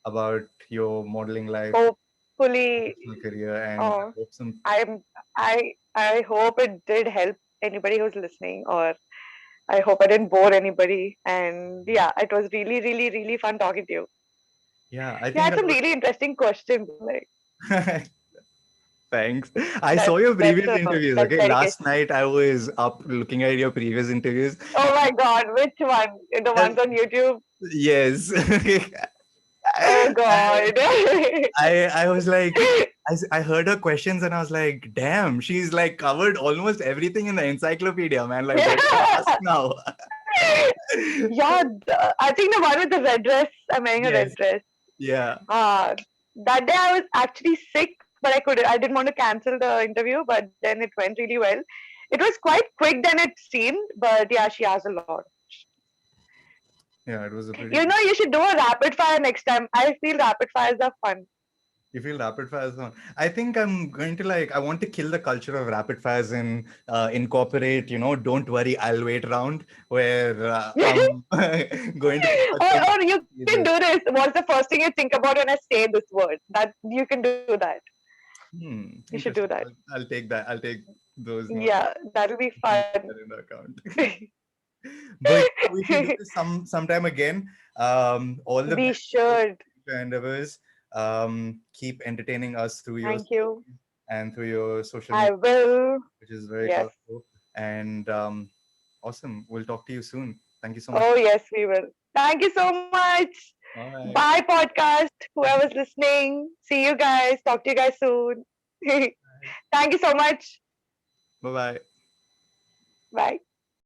about your modeling life, Hopefully, professional career, and I uh, hope some. I'm I hope it did help anybody who's listening, or I hope I didn't bore anybody. And yeah, it was really, really, really fun talking to you. Yeah, I You think had a some really interesting questions. Like lot. Thanks. I saw your that's previous interviews. that's Okay, dedication. last night I was up looking at your previous interviews. Oh my God, which one? The And ones on YouTube? yes, Oh and God. I was like, I heard her questions and I was like, damn, she's like covered almost everything in the encyclopedia, man. Like, what do I ask now? Yeah, I think the one with the red dress. I'm wearing a Yes. red dress. Yeah. Uh, that day I was actually sick, but I couldn't. I didn't want to cancel the interview, but then it went really well. It was quite quick than it seemed, but yeah, she asked a lot. Yeah, it was a pretty You good. know, you should do a rapid fire next time. I feel rapid fires are fun. You feel rapid fires on. I think I'm going to I want to kill the culture of rapid fires and incorporate, don't worry, I'll wait round where I'm going to pick out some Or you can do phases. this. What's the first thing you think about when I say this word? That you can do that. You should do Interesting. that. I'll take that. I'll take those notes. Yeah, that'll be Keep fun. that in account. But we should do this sometime again. All the We best for should. future endeavors. Keep entertaining us through your Thank you. stories and through your social I media, will. which is very Yes. colorful. And awesome. We'll talk to you soon. Thank you so much. Oh, yes, we will. Thank you so much. All right. Bye, podcast. Whoever's listening. See you guys. Talk to you guys soon. Thank you so much. Bye bye. Bye.